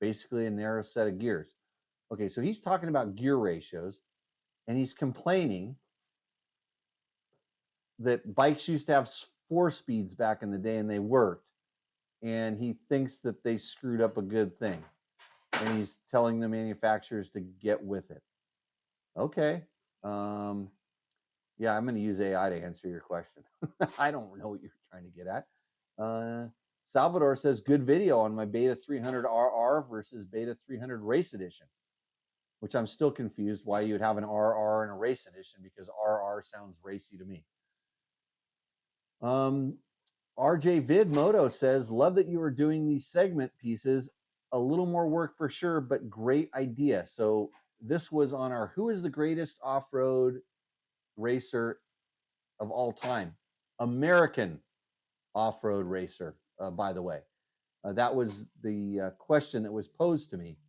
basically a narrow set of gears. Okay, so he's talking about gear ratios, and he's complaining that bikes used to have 4 speeds back in the day and they worked, and he thinks that they screwed up a good thing, and he's telling the manufacturers to get with it. Okay. Yeah, I'm going to use AI to answer your question. I don't know what you're trying to get at. Salvador says, good video on my Beta 300 RR versus Beta 300 Race Edition, which I'm still confused why you would have an RR and a Race Edition, because RR sounds racy to me. RJ Vid Moto says, love that you are doing these segment pieces. A little more work for sure, but great idea. So this was on our Who is the Greatest Off-Road Racer of All Time? American off-road racer, by the way. That was the question that was posed to me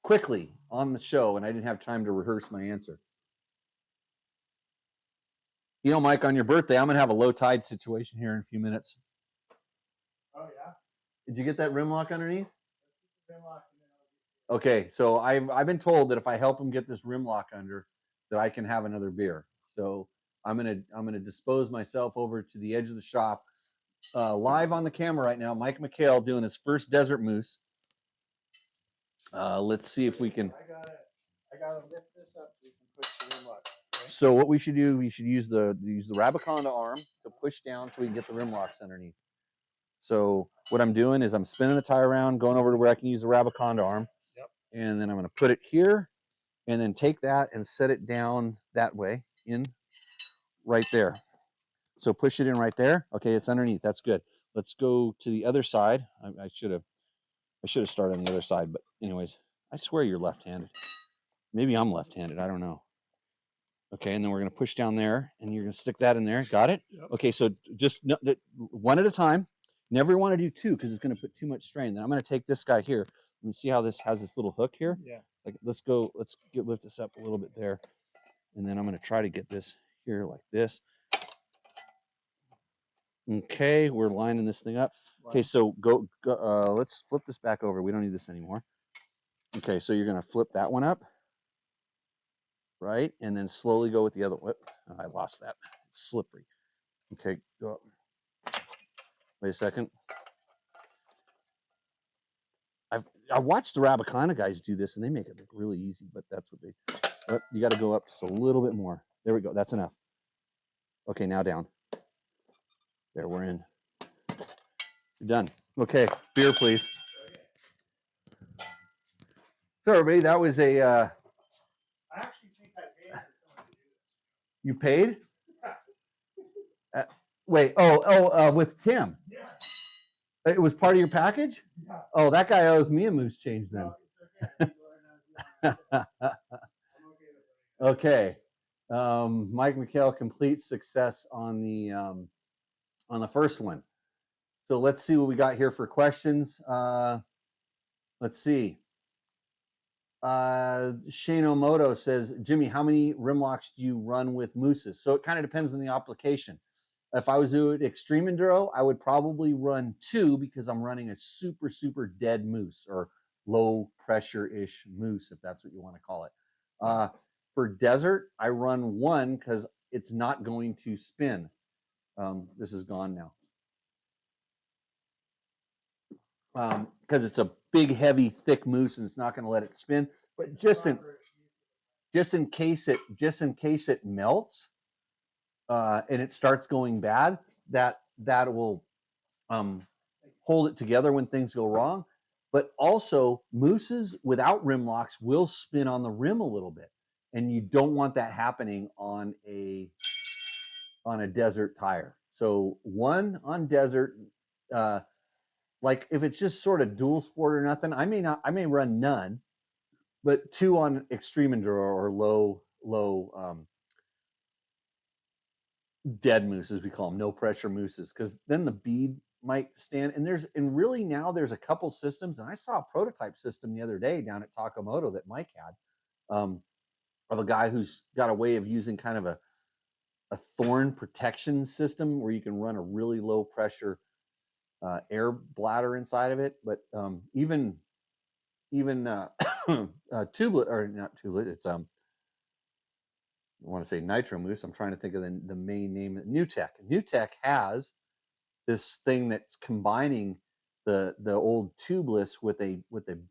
quickly on the show, and I didn't have time to rehearse my answer. You know, Mike, on your birthday, I'm going to have a low tide situation here in a few minutes. Oh, yeah? Did you get that rim lock underneath? Rim lock. Okay, so I've been told that if I help him get this rim lock under, that I can have another beer. So I'm gonna dispose myself over to the edge of the shop, live on the camera right now. Mike McHale doing his first desert moose. Let's see if we can. I gotta lift this up so you can push the rim lock. Okay? So what we should do, we should use the Rabaconda arm to push down so we can get the rim locks underneath. So what I'm doing is I'm spinning the tire around, going over to where I can use the Rabaconda arm. Yep. And then I'm going to put it here and then take that and set it down that way in right there. So push it in right there. Okay, it's underneath. That's good. Let's go to the other side. I should have started on the other side, but anyways, I swear you're left-handed. Maybe I'm left-handed. I don't know. Okay, and then we're going to push down there, and you're going to stick that in there. Got it? Yep. Okay, so just one at a time. Never want to do 2 because it's going to put too much strain. Then I'm going to take this guy here. Let me see how this has this little hook here. Yeah. Like, let's lift this up a little bit there, and then I'm going to try to get this here like this. Okay, we're lining this thing up. Okay, so go let's flip this back over. We don't need this anymore. Okay, so you're going to flip that one up, right? And then slowly go with the other one. Oh, I lost that. It's slippery. Okay, go up. Wait a second. I watched the Rabaconda guys do this, and they make it look really easy, but that's what they... you got to go up just a little bit more. There we go. That's enough. Okay, now down. There, we're in. You're done. Okay, beer, please. So, everybody, that was a. I actually think I paid for someone to do this. You paid? Wait. Oh. With Tim. Yeah. It was part of your package. Yeah. Oh, that guy owes me a Moose change then. No, it's okay. I'm okay with it. Okay. Mike McHale, complete success on the first one. So let's see what we got here for questions. Let's see. Shane Moto says, Jimmy, how many rim locks do you run with Mousses? So it kind of depends on the application. If I was doing extreme enduro, I would probably run 2 because I'm running a super, super dead Mousse or low pressure-ish Mousse, if that's what you want to call it. For desert, I run 1 because it's not going to spin. This is gone now. Because it's a big, heavy, thick Mousse and it's not going to let it spin. But just in case it melts and it starts going bad, that will hold it together when things go wrong. But also, Mousses without rim locks will spin on the rim a little bit, and you don't want that happening on a desert tire. So 1 on desert. Like if it's just sort of dual sport or nothing, I may run none, but 2 on extreme enduro or low dead mousses, we call them, no pressure mousses, because then the bead might stand. And really now there's a couple systems, and I saw a prototype system the other day down at Takamoto that Mike had, of a guy who's got a way of using kind of a thorn protection system where you can run a really low pressure air bladder inside of it. But even tubeless, or not tubeless, it's I want to say Nitro Mousse. I'm trying to think of the main name. NewTek has this thing that's combining the old tubeless with a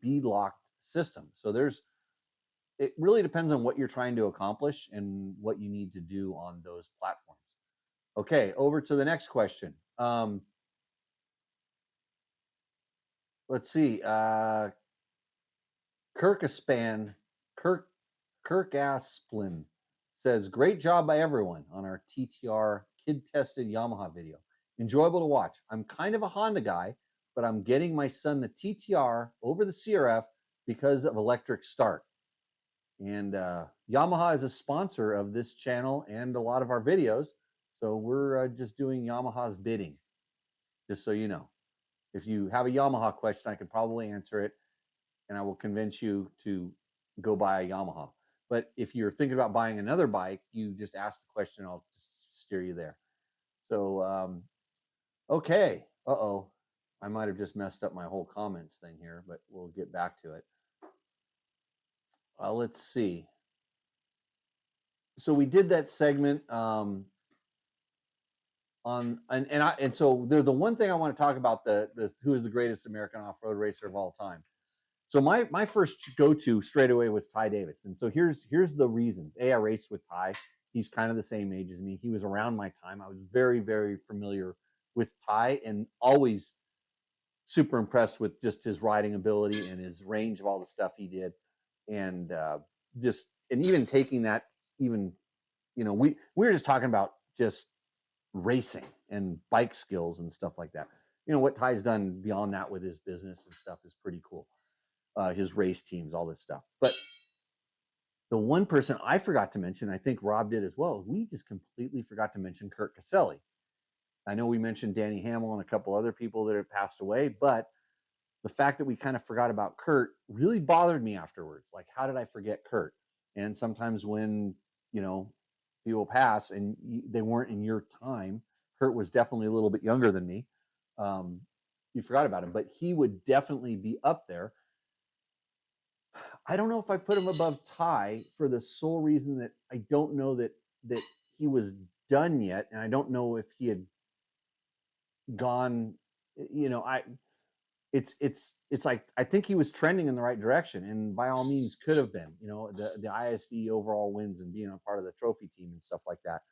bead locked system. So it really depends on what you're trying to accomplish and what you need to do on those platforms. Okay, over to the next question. Let's see. Kirk Asplin says, great job by everyone on our TTR kid-tested Yamaha video. Enjoyable to watch. I'm kind of a Honda guy, but I'm getting my son the TTR over the CRF because of electric start. And Yamaha is a sponsor of this channel and a lot of our videos. So we're just doing Yamaha's bidding, just so you know. If you have a Yamaha question, I could probably answer it, and I will convince you to go buy a Yamaha. But if you're thinking about buying another bike, you just ask the question. I'll just steer you there. So, okay. I might have just messed up my whole comments thing here, but we'll get back to it. Let's see. So we did that segment so the one thing I want to talk about, the who is the greatest American off-road racer of all time. So my first go-to straight away was Ty Davis. And so here's the reasons. I raced with Ty. He's kind of the same age as me. He was around my time. I was very, very familiar with Ty and always super impressed with just his riding ability and his range of all the stuff he did. And even taking that, even, we were just talking about just racing and bike skills and stuff like that. What Ty's done beyond that with his business and stuff is pretty cool. His race teams, all this stuff. But the one person I forgot to mention, I think Rob did as well, we just completely forgot to mention Kurt Caselli. I know we mentioned Danny Hamill and a couple other people that have passed away, but the fact that we kind of forgot about Kurt really bothered me afterwards. Like, how did I forget Kurt? And sometimes when, people pass and they weren't in your time, Kurt was definitely a little bit younger than me. You forgot about him, but he would definitely be up there. I don't know if I put him above Ty for the sole reason that I don't know that he was done yet, and I don't know if he had gone. It's like I think he was trending in the right direction, and by all means could have been. The ISD overall wins and being a part of the trophy team and stuff like that,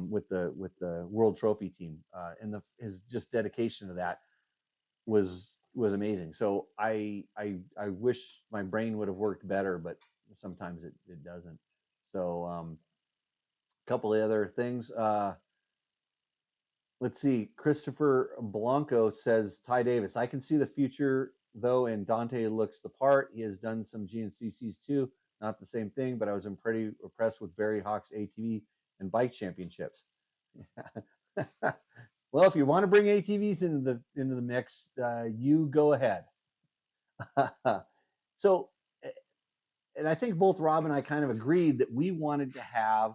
with the World Trophy team, and his just dedication to that. was amazing. So I wish my brain would have worked better, but sometimes it doesn't. So a couple of other things. Let's see. Christopher Blanco says Ty Davis. I can see the future though, and Dante looks the part. He has done some GNCCs too. Not the same thing, but I was pretty impressed with Barry Hawk's ATV and bike championships. Well, if you want to bring ATVs into the mix, you go ahead. So, and I think both Rob and I kind of agreed that we wanted to have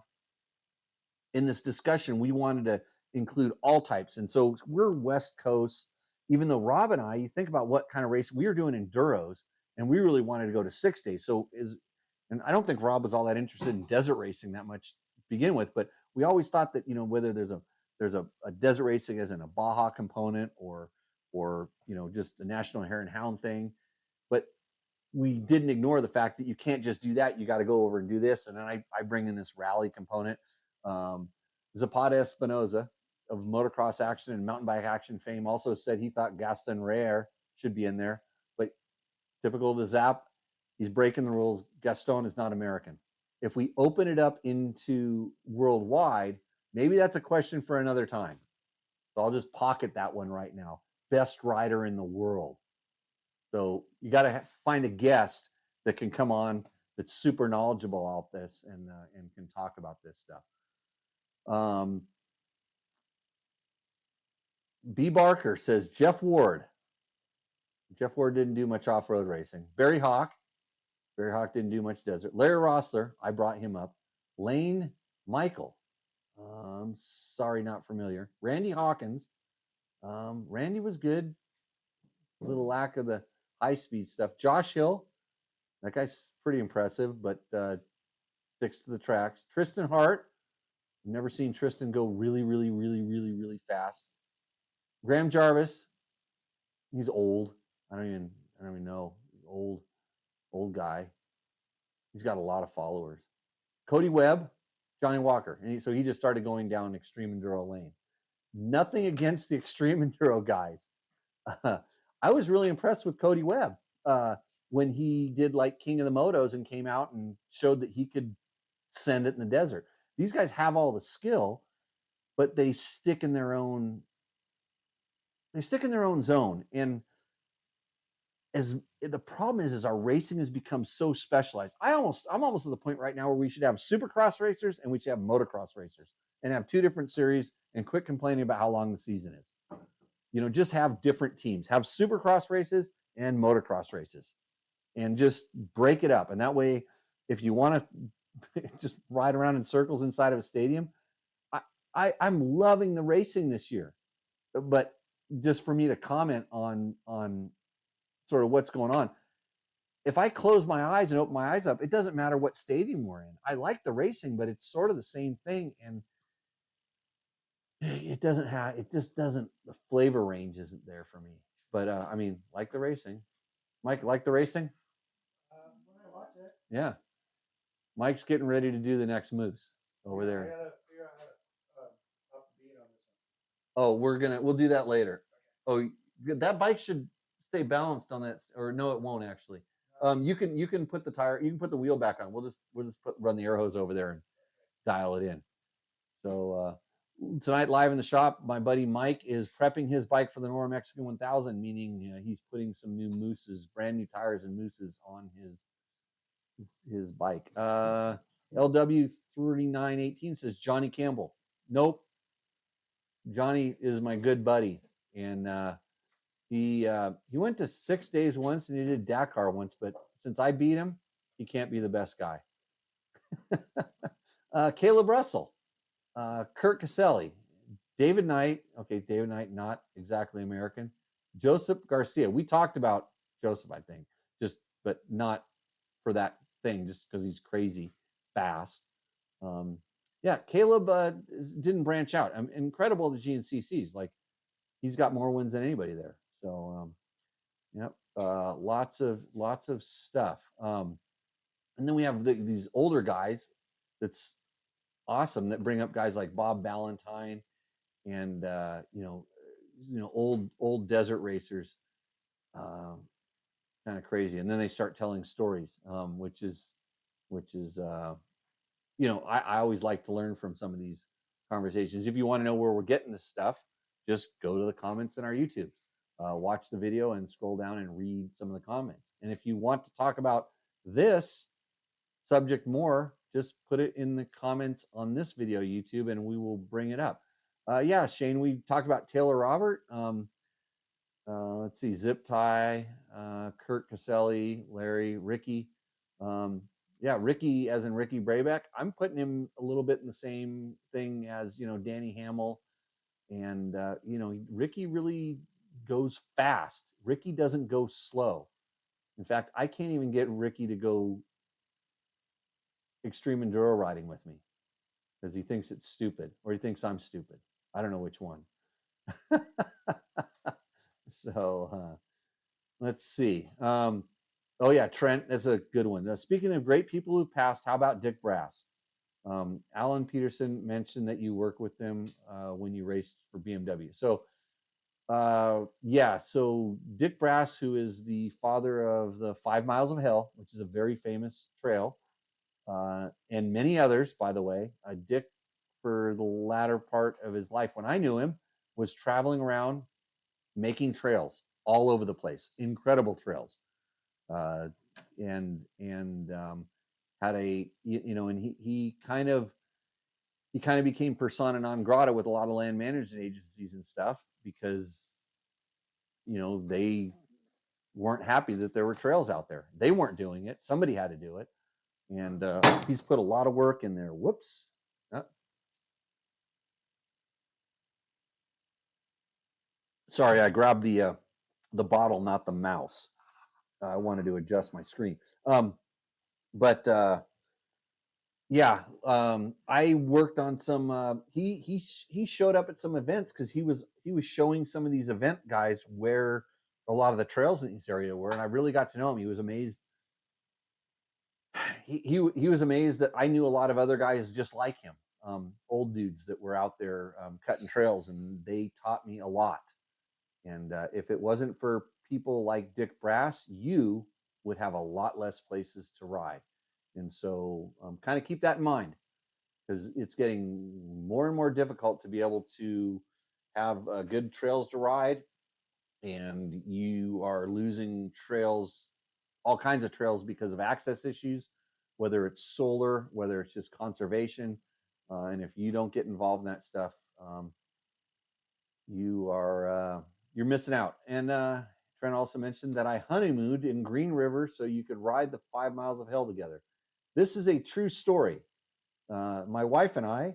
in this discussion, we wanted to include all types. And so we're West Coast, even though Rob and I, you think about what kind of race we were doing enduros, and we really wanted to go to 6 days. And I don't think Rob was all that interested in desert racing that much to begin with, but we always thought that, whether there's a desert racing as in a Baja component or just a national hare and hound thing, but we didn't ignore the fact that you can't just do that. You got to go over and do this. And then I bring in this rally component. Zapata Espinoza of motocross action and mountain bike action fame also said he thought Gaston Rare should be in there, but typical of the Zap, he's breaking the rules. Gaston is not American. If we open it up into worldwide, maybe that's a question for another time. So I'll just pocket that one right now. Best rider in the world. So you got to find a guest that can come on that's super knowledgeable about this and can talk about this stuff. B. Barker says Jeff Ward. Jeff Ward didn't do much off-road racing. Barry Hawk didn't do much desert. Larry Rossler, I brought him up. Lane Michael. Sorry, not familiar. Randy Hawkins. Randy was good. A little lack of the high-speed stuff. Josh Hill. That guy's pretty impressive, but sticks to the tracks. Tristan Hart. Never seen Tristan go really, really, really, really, really fast. Graham Jarvis. He's old. I don't even know. Old guy. He's got a lot of followers. Cody Webb, Johnny Walker. And so he just started going down extreme enduro lane. Nothing against the extreme enduro guys. I was really impressed with Cody Webb when he did like King of the Motos and came out and showed that he could send it in the desert. These guys have all the skill, but they stick in their own zone. And as the problem is our racing has become so specialized. I'm almost at the point right now where we should have supercross racers and we should have motocross racers and have two different series and quit complaining about how long the season is. Just have different teams, have supercross races and motocross races and just break it up. And that way, if you want to just ride around in circles inside of a stadium, I'm loving the racing this year. But just for me to comment on sort of what's going on, if I close my eyes and open my eyes up, it doesn't matter what stadium we're in. I like the racing, but it's sort of the same thing. And the flavor range isn't there for me. But like the racing. Mike, like the racing? When I watch it. Yeah. Mike's getting ready to do the next Mousse over there. I gotta figure out how to up the beat on this one. Oh, we'll do that later. Oh, that bike should stay balanced on that, or no, it won't actually. You can put the wheel back on. We'll just run the air hose over there and dial it in. So tonight live in the shop, my buddy Mike is prepping his bike for the Nora Mexican 1000, meaning he's putting some new Mousses, brand new tires and Mousses on his bike. LW 3918 says Johnny Campbell. Nope. Johnny is my good buddy, and he went to 6 days once, and he did Dakar once. But since I beat him, he can't be the best guy. Caleb Russell, Kurt Caselli, David Knight. Okay, David Knight, not exactly American. Joseph Garcia. We talked about Joseph, I think, but not for that thing, just because he's crazy fast. Caleb didn't branch out. Incredible the GNCCs. Like, he's got more wins than anybody there. So, lots of stuff. And then we have these older guys that's awesome that bring up guys like Bob Ballantyne and old desert racers kind of crazy. And then they start telling stories, which is you know, I always like to learn from some of these conversations. If you want to know where we're getting this stuff, just go to the comments in our YouTube, watch the video, and scroll down and read some of the comments. And if you want to talk about this subject more, just put it in the comments on this video, YouTube, and we will bring it up. Yeah, Shane, we talked about Taylor Robert. Let's see, Zip Tie, Kurt Caselli, Larry, Ricky. Yeah, Ricky, as in Ricky Brayback. I'm putting him a little bit in the same thing as, you know, Danny Hamill. And, you know, Ricky really goes fast. Ricky doesn't go slow. In fact, I can't even get Ricky to go extreme enduro riding with me because he thinks it's stupid, or he thinks I'm stupid. I don't know which one. So let's see. Oh yeah, Trent, that's a good one. Speaking of great people who passed, how about Dick Brass? Alan Peterson mentioned that you work with them when you raced for BMW. So yeah, so Dick Brass, who is the father of the 5 Miles of Hell, which is a very famous trail, and many others, by the way. Dick, for the latter part of his life, when I knew him, was traveling around making trails all over the place, incredible trails, and had a, you know, and he kind of became persona non grata with a lot of land management agencies and stuff because, you know, they weren't happy that there were trails out there. They weren't doing it. Somebody had to do it. And he's put a lot of work in there. Whoops. Sorry, I grabbed the bottle, not the mouse. I wanted to adjust my screen. But yeah, I worked on some. He showed up at some events because he was showing some of these event guys where a lot of the trails in this area were, and I really got to know him. He was amazed. He was amazed that I knew a lot of other guys just like him, old dudes that were out there cutting trails, and they taught me a lot. And if it wasn't for people like Dick Brass, you would have a lot less places to ride. And so kind of keep that in mind, because it's getting more and more difficult to be able to have good trails to ride. And you are losing trails, all kinds of trails, because of access issues, whether it's solar, whether it's just conservation. And if you don't get involved in that stuff, you're missing out. And Trent also mentioned that I honeymooned in Green River so you could ride the 5 Miles of Hell together. This is a true story. My wife and I,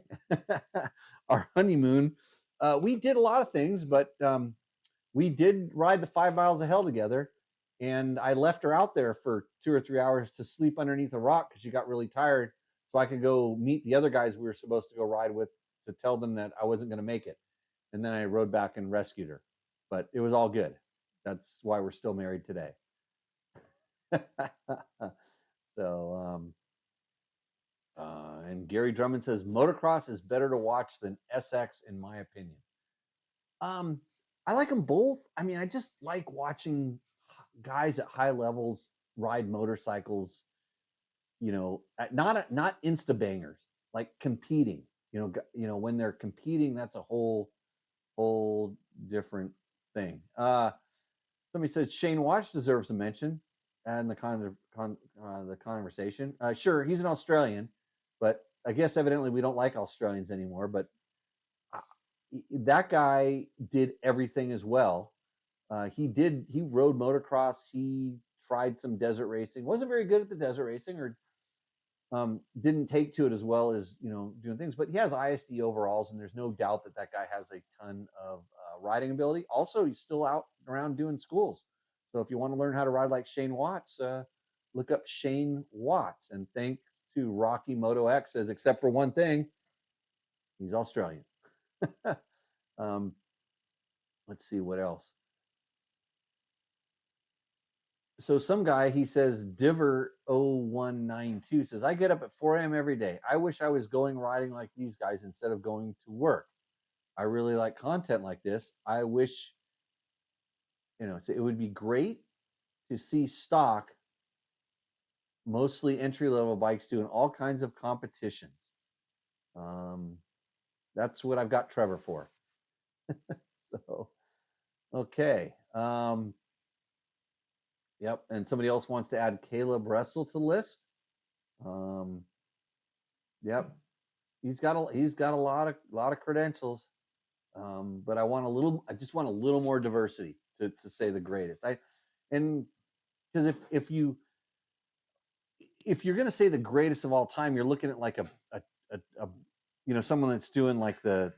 our honeymoon, we did a lot of things, but we did ride the 5 Miles of Hell together. And I left her out there for 2 or 3 hours to sleep underneath a rock because she got really tired, so I could go meet the other guys we were supposed to go ride with to tell them that I wasn't going to make it. And then I rode back and rescued her. But it was all good. That's why we're still married today. So, and Gary Drummond says, motocross is better to watch than SX, in my opinion. I like them both. I mean, I just like watching guys at high levels ride motorcycles, you know, not insta bangers, like competing, you know, when they're competing, that's a whole different thing. Somebody says Shane Watts deserves a mention and the conversation. Sure, he's an Australian, but I guess evidently we don't like Australians anymore. But that guy did everything as well. He rode motocross. He tried some desert racing. Wasn't very good at the desert racing, or didn't take to it as well as, you know, doing things. But he has ISD overalls, and there's no doubt that guy has a ton of riding ability. Also, he's still out around doing schools. So if you want to learn how to ride like Shane Watts, look up Shane Watts. And thank to Rocky Moto X, as except for one thing, he's Australian. Let's see what else. So some guy, he says, Diver0192 says, I get up at 4 a.m. every day. I wish I was going riding like these guys instead of going to work. I really like content like this. I wish So it would be great to see stock, mostly entry-level bikes doing all kinds of competitions. That's what I've got Trevor for. So, okay. Yep. And somebody else wants to add Caleb Russell to the list. Yep. He's got a lot of credentials. But I just want a little more diversity to say the greatest. Because if you're going to say the greatest of all time, you're looking at like a someone that's doing like the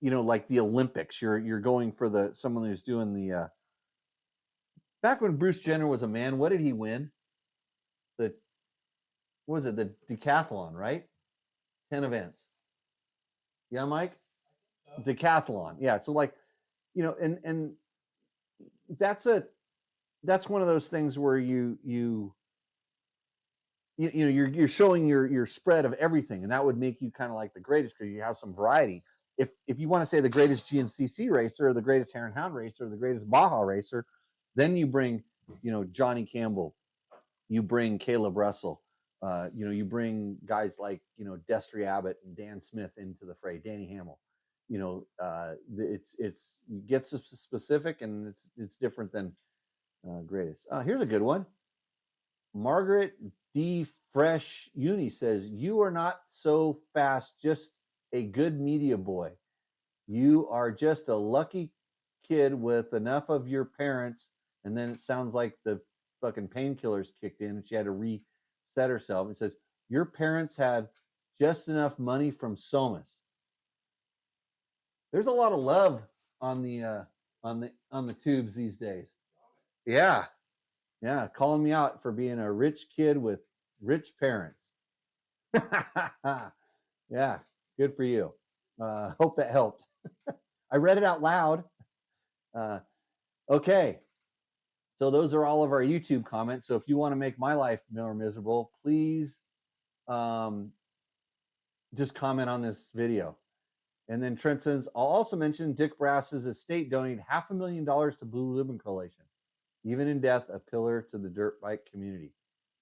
like the Olympics. You're going for someone who's doing the back when Bruce Jenner was a man. What did he win? What was it? The decathlon, right? 10 events. Yeah, Mike? Decathlon. Yeah. So like, and that's one of those things where you're showing your spread of everything, and that would make you kind of like the greatest because you have some variety. If you want to say the greatest GNCC racer, or the greatest Hare and Hound racer, or the greatest Baja racer, then you bring Johnny Campbell, you bring Caleb Russell, you bring guys like Destry Abbott and Dan Smith into the fray, Danny Hamill. It's gets specific, and it's different than greatest. Here's a good one. Margaret D. Fresh Uni says, "You are not so fast, just a good media boy. You are just a lucky kid with enough of your parents." And then it sounds like the fucking painkillers kicked in and she had to reset herself. It says, "Your parents had just enough money from Somas." There's a lot of love on the tubes these days. Yeah. Yeah, calling me out for being a rich kid with rich parents. Yeah, good for you. Hope that helped. I read it out loud. Okay, so those are all of our YouTube comments. So if you want to make my life more miserable, please just comment on this video. And then Trent says, "I'll also mention Dick Brass's estate donated $500,000 to Blue Ribbon Coalition. Even in death, a pillar to the dirt bike community."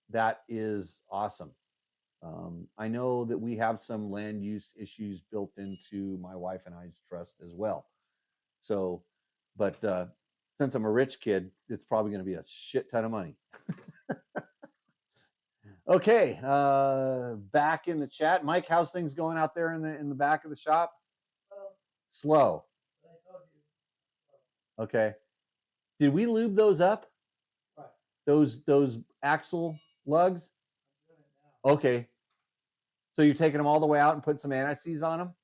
That is awesome. I know that we have some land use issues built into my wife and I's trust as well. So, but since I'm a rich kid, it's probably going to be a shit ton of money. Okay, back in the chat, Mike, how's things going out there in the back of the shop? Slow. Okay. Did we lube those up? Those axle lugs? Okay. So you're taking them all the way out and putting some anti-seize on them?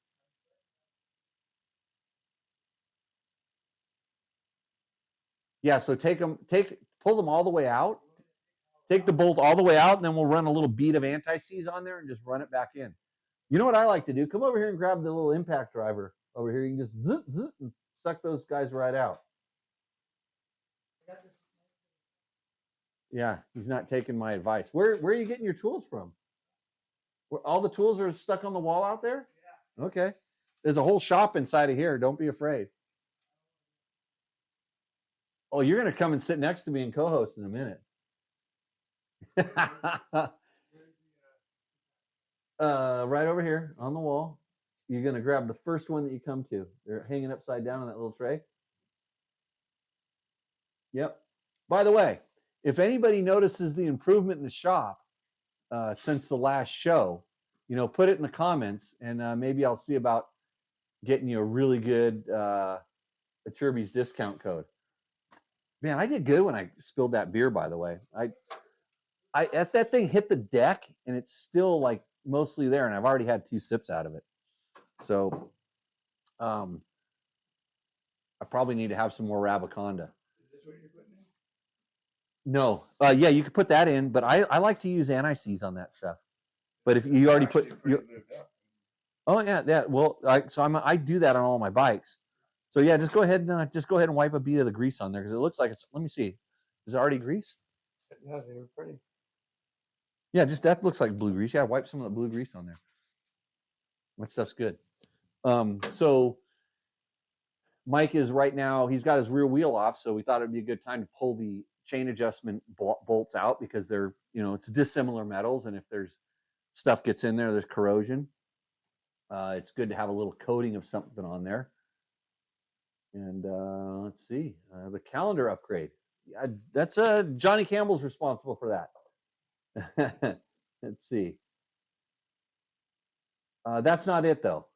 Yeah, so pull them all the way out. Take the bolt all the way out, and then we'll run a little bead of anti-seize on there and just run it back in. You know what I like to do? Come over here and grab the little impact driver over here. You can just zip, zip, and suck those guys right out. Yeah, he's not taking my advice. Where are you getting your tools from? Where all the tools are stuck on the wall out there? Yeah. Okay. There's a whole shop inside of here. Don't be afraid. Oh, you're going to come and sit next to me and co-host in a minute. Right over here on the wall. You're going to grab the first one that you come to. They're hanging upside down on that little tray. Yep. By the way, if anybody notices the improvement in the shop since the last show, put it in the comments, and maybe I'll see about getting you a really good Achirby's discount code. Man, I did good when I spilled that beer, by the way. That thing hit the deck, and it's still like mostly there, and I've already had 2 sips out of it. So I probably need to have some more Rabaconda. Is this what you're putting in? No. Yeah, you could put that in, but I like to use anti-seize on that stuff. But if you already put oh yeah. Well, I do that on all my bikes. So yeah, just go ahead and wipe a bead of the grease on there because it looks like it's. Let me see. Is it already grease? Yeah, they were pretty. Yeah, just that looks like blue grease. Yeah, wipe some of the blue grease on there. That stuff's good. So Mike is right now, he's got his rear wheel off, so we thought it'd be a good time to pull the chain adjustment bolts out because they're, it's dissimilar metals, and if there's stuff gets in there, there's corrosion. It's good to have a little coating of something on there. And let's see, the calendar upgrade. That's Johnny Campbell's responsible for that. Let's see. That's not it though.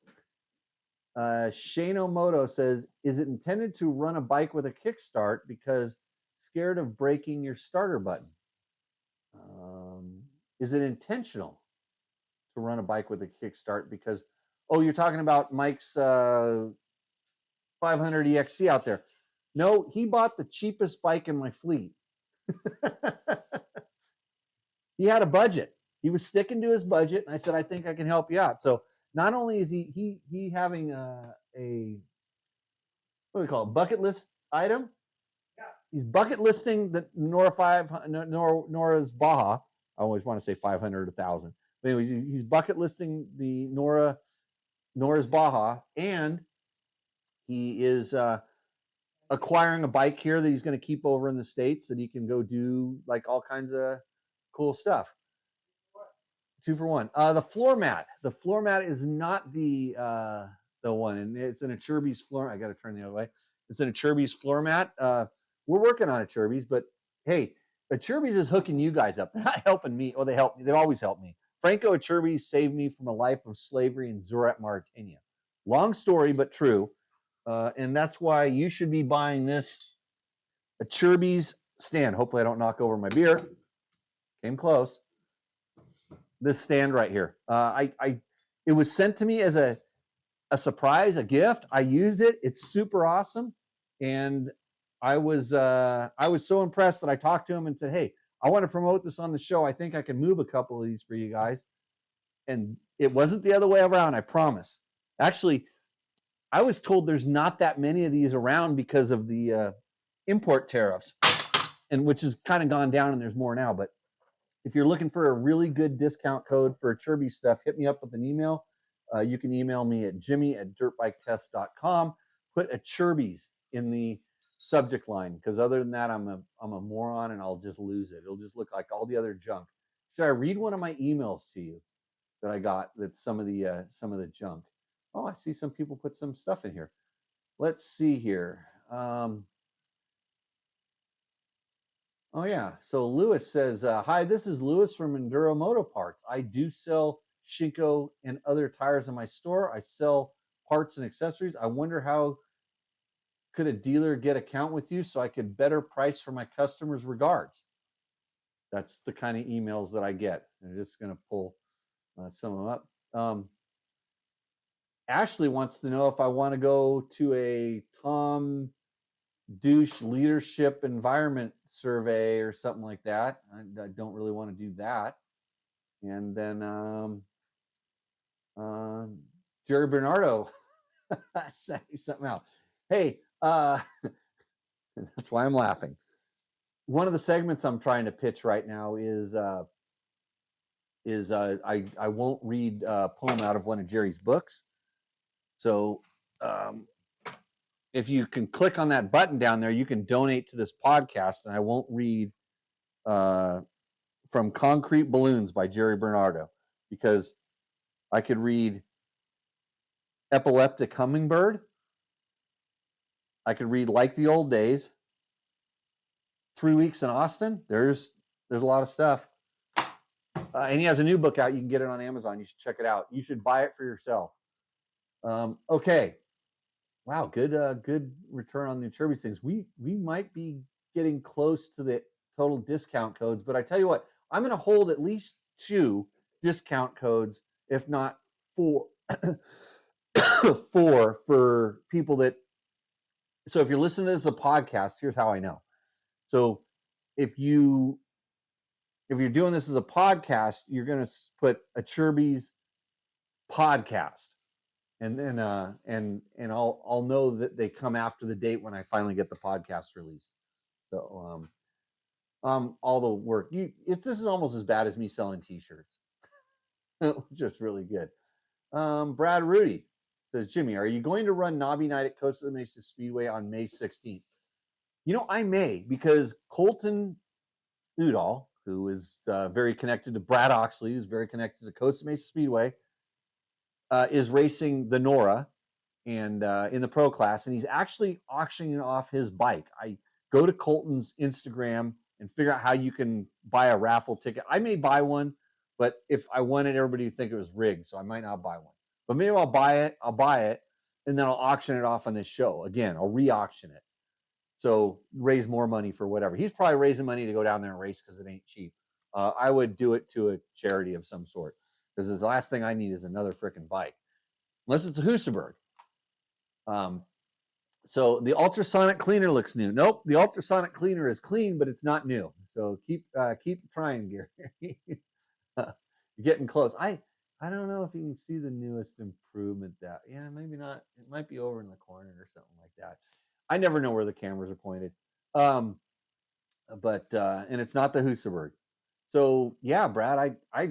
Shano Moto says, is it intended to run a bike with a kickstart because scared of breaking your starter button? Is it intentional to run a bike with a kickstart because, you're talking about Mike's 500 EXC out there. No, he bought the cheapest bike in my fleet. He had a budget. He was sticking to his budget, and I said, I think I can help you out. So not only is he having a what do we call it, bucket list item? Yeah. He's bucket listing the Nora's Baja. I always want to say 500 or 1,000. But anyways, he's bucket listing the Nora's Baja, and he is acquiring a bike here that he's going to keep over in the States that he can go do like all kinds of cool stuff. 2 for 1. The floor mat is not the one, and it's an Achirby's floor. I got to turn the other way. It's an Achirby's floor mat. We're working on Achirby's, but hey, Achirby's is hooking you guys up. They're not helping me. They help me. They've always helped me. Franco Achirby saved me from a life of slavery in Zurat, Mauritania. Long story, but true. And that's why you should be buying this Achirby's stand. Hopefully I don't knock over my beer. Came close. This stand right here. It was sent to me as a surprise, a gift. I used it. It's super awesome. And I was so impressed that I talked to him and said, hey, I want to promote this on the show. I think I can move a couple of these for you guys. And it wasn't the other way around, I promise. Actually, I was told there's not that many of these around because of the import tariffs, and which has kind of gone down, and there's more now. But if you're looking for a really good discount code for Achirby stuff, hit me up with an email. You can email me at jimmy@dirtbiketest.com. Put Achirby's in the subject line, because other than that, I'm a moron and I'll just lose it. It'll just look like all the other junk. Should I read one of my emails to you that I got? That's some of the junk. Oh, I see some people put some stuff in here. Let's see here. Oh yeah. So Lewis says, hi, this is Lewis from Enduro Moto Parts. I do sell Shinko and other tires in my store. I sell parts and accessories. I wonder how could a dealer get account with you so I could better price for my customers? Regards. That's the kind of emails that I get. I'm just going to pull some of them up. Ashley wants to know if I want to go to a Tom Douche leadership environment survey or something like that. I don't really want to do that. And then Jerry Bernardo say something else. Hey, that's why I'm laughing. One of the segments I'm trying to pitch right now is I won't read a poem out of one of Jerry's books. So if you can click on that button down there, you can donate to this podcast, and I won't read From Concrete Balloons by Jerry Bernardo, because I could read Epileptic Hummingbird. I could read Like the Old Days. 3 Weeks in Austin. There's a lot of stuff. And he has a new book out. You can get it on Amazon. You should check it out. You should buy it for yourself. Okay. Wow, good return on the Achirby's things. We might be getting close to the total discount codes, but I tell you what, I'm going to hold at least 2 discount codes, if not 4, 4 for people that. So if you're listening to this as a podcast, here's how I know. So if you're doing this as a podcast, you're going to put Achirby's podcast. And then and I'll know that they come after the date when I finally get the podcast released. So all the work this is almost as bad as me selling t-shirts. Just really good. Brad Rudy says, Jimmy, are you going to run Knobby Night at Costa Mesa Speedway on May 16th? You know, I may, because Colton Udall, who is very connected to Brad Oxley, who's very connected to Costa Mesa Speedway, is racing the Nora and in the pro class, and he's actually auctioning off his bike. I go to Colton's Instagram and figure out how you can buy a raffle ticket. I may buy one, but if I wanted everybody to think it was rigged, so I might not buy one. But maybe I'll buy it, and then I'll auction it off on this show. Again, I'll re-auction it. So raise more money for whatever. He's probably raising money to go down there and race because it ain't cheap. I would do it to a charity of some sort, because the last thing I need is another freaking bike, unless it's a Husaberg. So the ultrasonic cleaner looks new. Nope, the ultrasonic cleaner is clean, but it's not new. So keep trying, Gary. You're getting close. I don't know if you can see the newest improvement. Maybe not. It might be over in the corner or something like that. I never know where the cameras are pointed. And it's not the Husaberg. So yeah, Brad, I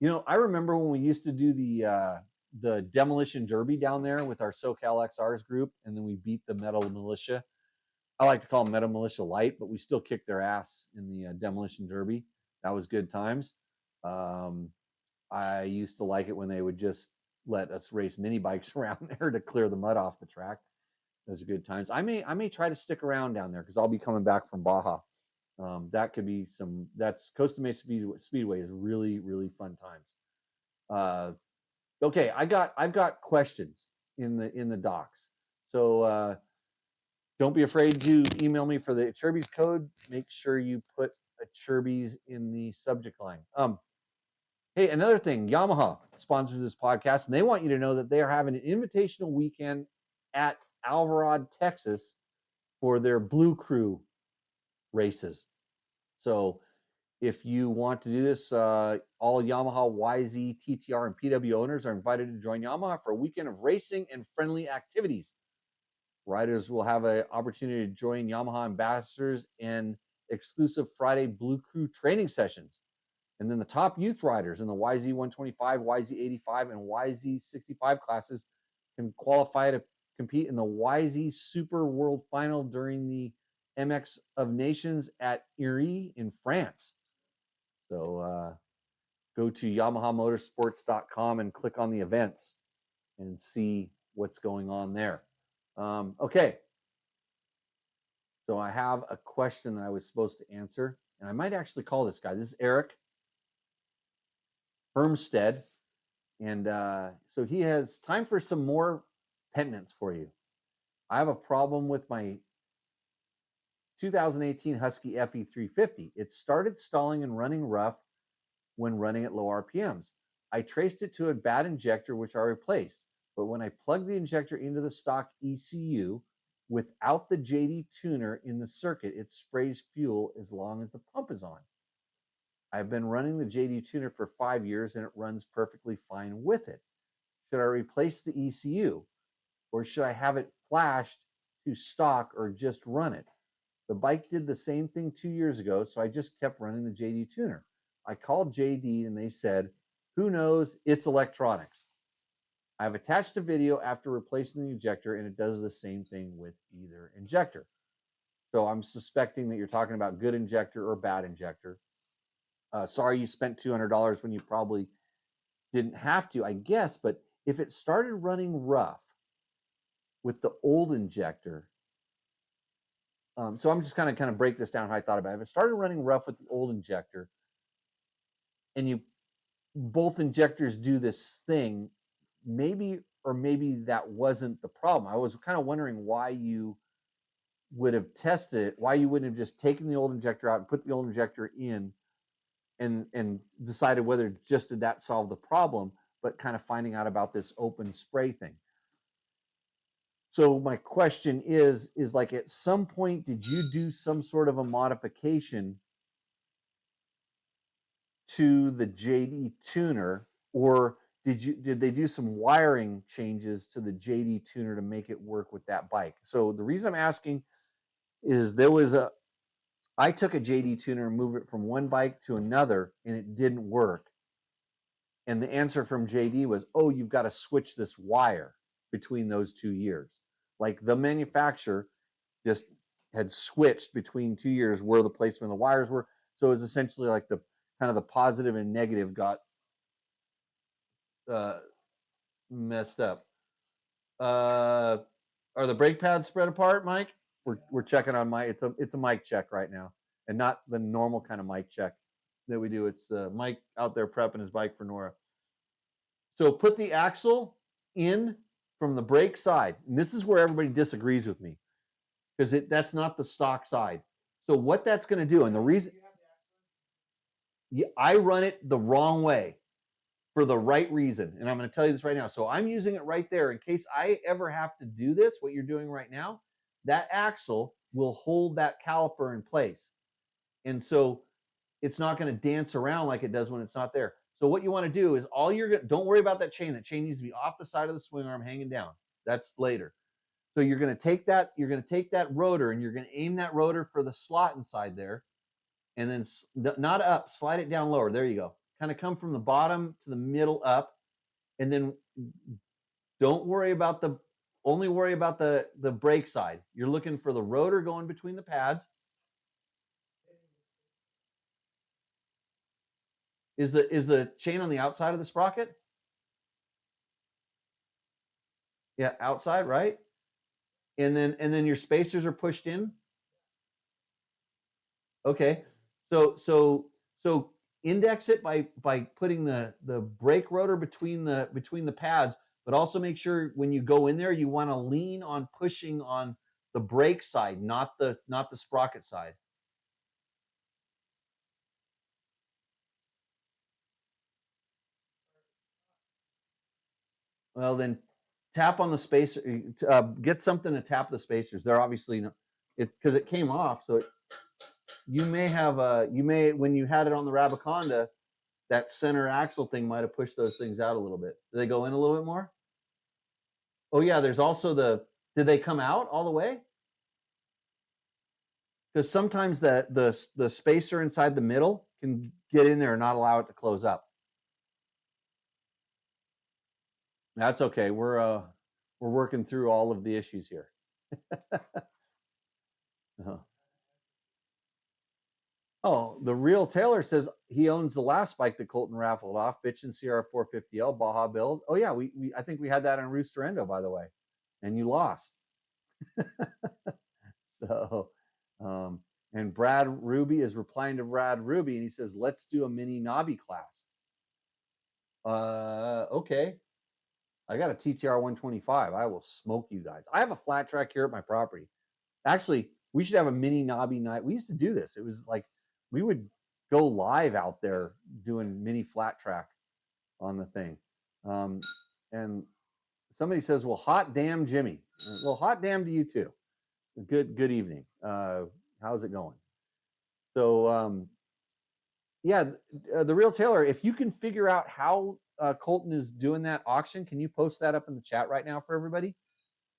remember when we used to do the Demolition Derby down there with our SoCal XRs group, and then we beat the Metal Militia. I like to call them Metal Militia Light, but we still kicked their ass in the Demolition Derby. That was good times. I used to like it when they would just let us race mini bikes around there to clear the mud off the track. Those are good times. I may try to stick around down there because I'll be coming back from Baja. That could be that's Costa Mesa Speedway is really, really fun times. Okay, I've got questions in the docs. So don't be afraid to email me for the Chirby's code. Make sure you put a Chirby's in the subject line. Hey, another thing, Yamaha sponsors this podcast, and they want you to know that they are having an invitational weekend at Alvarado, Texas, for their Blue Crew races. So if you want to do this, all Yamaha, YZ, TTR, and PW owners are invited to join Yamaha for a weekend of racing and friendly activities. Riders will have an opportunity to join Yamaha ambassadors and exclusive Friday Blue Crew training sessions. And then the top youth riders in the YZ 125, YZ 85, and YZ 65 classes can qualify to compete in the YZ Super World Final during the MX of Nations at Iri in France. So go to YamahaMotorsports.com and click on the events and see what's going on there. Okay. So I have a question that I was supposed to answer, and I might actually call this guy. This is Eric Hermstead. And so he has time for some more pendants for you. I have a problem with my 2018 Husky FE350. It started stalling and running rough when running at low RPMs. I traced it to a bad injector, which I replaced. But when I plugged the injector into the stock ECU without the JD tuner in the circuit, it sprays fuel as long as the pump is on. I've been running the JD tuner for 5 years and it runs perfectly fine with it. Should I replace the ECU, or should I have it flashed to stock or just run it? The bike did the same thing 2 years ago, so I just kept running the JD tuner. I called JD and they said, who knows, it's electronics. I've attached a video after replacing the injector and it does the same thing with either injector. So I'm suspecting that you're talking about good injector or bad injector. Sorry you spent $200 when you probably didn't have to, I guess, but if it started running rough with the old injector, so I'm just kind of break this down how I thought about it. If it started running rough with the old injector and both injectors do this thing, maybe that wasn't the problem. I was kind of wondering why you would have tested it, why you wouldn't have just taken the old injector out and put the old injector in and decided whether just did that solve the problem, but kind of finding out about this open spray thing. So my question is like, at some point, did you do some sort of a modification to the JD tuner, or did they do some wiring changes to the JD tuner to make it work with that bike? So the reason I'm asking is I took a JD tuner and moved it from one bike to another and it didn't work. And the answer from JD was, oh, you've got to switch this wire. between those 2 years. Like the manufacturer just had switched between 2 years where the placement of the wires were. So it was essentially like the kind of the positive and negative got messed up. Are the brake pads spread apart, Mike? We're checking on Mike. It's a mic check right now, and not the normal kind of mic check that we do. It's the Mike out there prepping his bike for Nora. So put the axle in from the brake side, and this is where everybody disagrees with me because that's not the stock side. So what that's going to do, and the reason I run it the wrong way for the right reason, and I'm going to tell you this right now. So I'm using it right there in case I ever have to do this, what you're doing right now, that axle will hold that caliper in place. And so it's not going to dance around like it does when it's not there. So what you want to do is don't worry about that chain. That chain needs to be off the side of the swing arm hanging down. That's later. So you're going to take that rotor and you're going to aim that rotor for the slot inside there, and then not up, slide it down lower. There you go. Kind of come from the bottom to the middle up, and then only worry about the brake side. You're looking for the rotor going between the pads. Is the chain on the outside of the sprocket? Yeah, outside, right? And then your spacers are pushed in. Okay. So index it by putting the brake rotor between the pads, but also make sure when you go in there you want to lean on pushing on the brake side, not the sprocket side. Well, then tap on the spacer. Get something to tap the spacers. They're obviously because it came off. So you may have when you had it on the Rabaconda, that center axle thing might have pushed those things out a little bit. Do they go in a little bit more? Oh yeah, there's also did they come out all the way? Because sometimes the spacer inside the middle can get in there and not allow it to close up. That's okay. We're working through all of the issues here. Uh-huh. Oh, the real Taylor says he owns the last bike that Colton raffled off, Bitchin' CR450L Baja build. Oh yeah, I think we had that on Roosterendo, by the way, and you lost. So, and Brad Ruby is replying to Brad Ruby, and he says, "Let's do a mini knobby class." Okay. I got a TTR 125. I will smoke you guys. I have a flat track here at my property. Actually, we should have a mini knobby night. We used to do this. It was like we would go live out there doing mini flat track on the thing. And somebody says, "Well, hot damn, Jimmy." Well, hot damn to you too. Good evening. How's it going? So, yeah, the real Taylor, if you can figure out how Colton is doing that auction, can you post that up in the chat right now for everybody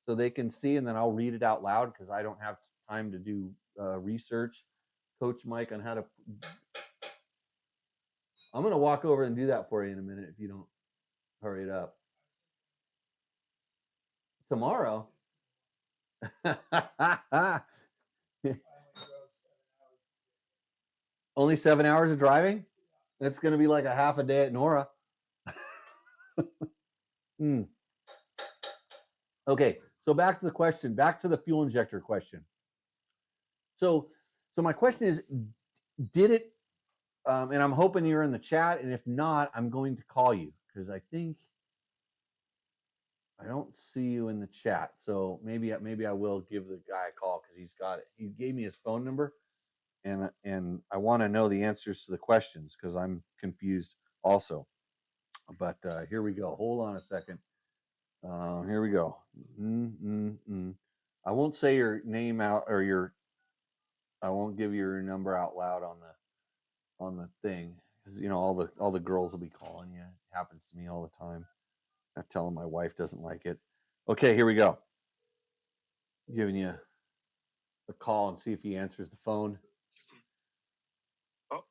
so they can see, and then I'll read it out loud because I don't have time to do research. Coach Mike on how to. I'm going to walk over and do that for you in a minute if you don't hurry it up. Tomorrow? Only 7 hours of driving? That's going to be like a half a day at Nora. Okay, so back to the question, back to the fuel injector question. So my question is, did it, and I'm hoping you're in the chat, and if not, I'm going to call you because I think I don't see you in the chat. So maybe I will give the guy a call because he's got it. He gave me his phone number, and I want to know the answers to the questions because I'm confused also. But here we go. Hold on a second. Here we go. I won't say your name out or I won't give your number out loud on the thing because all the girls will be calling you. It happens to me all the time. I tell them my wife doesn't like it. Okay, here we go. I'm giving you a call and see if he answers the phone. Oh,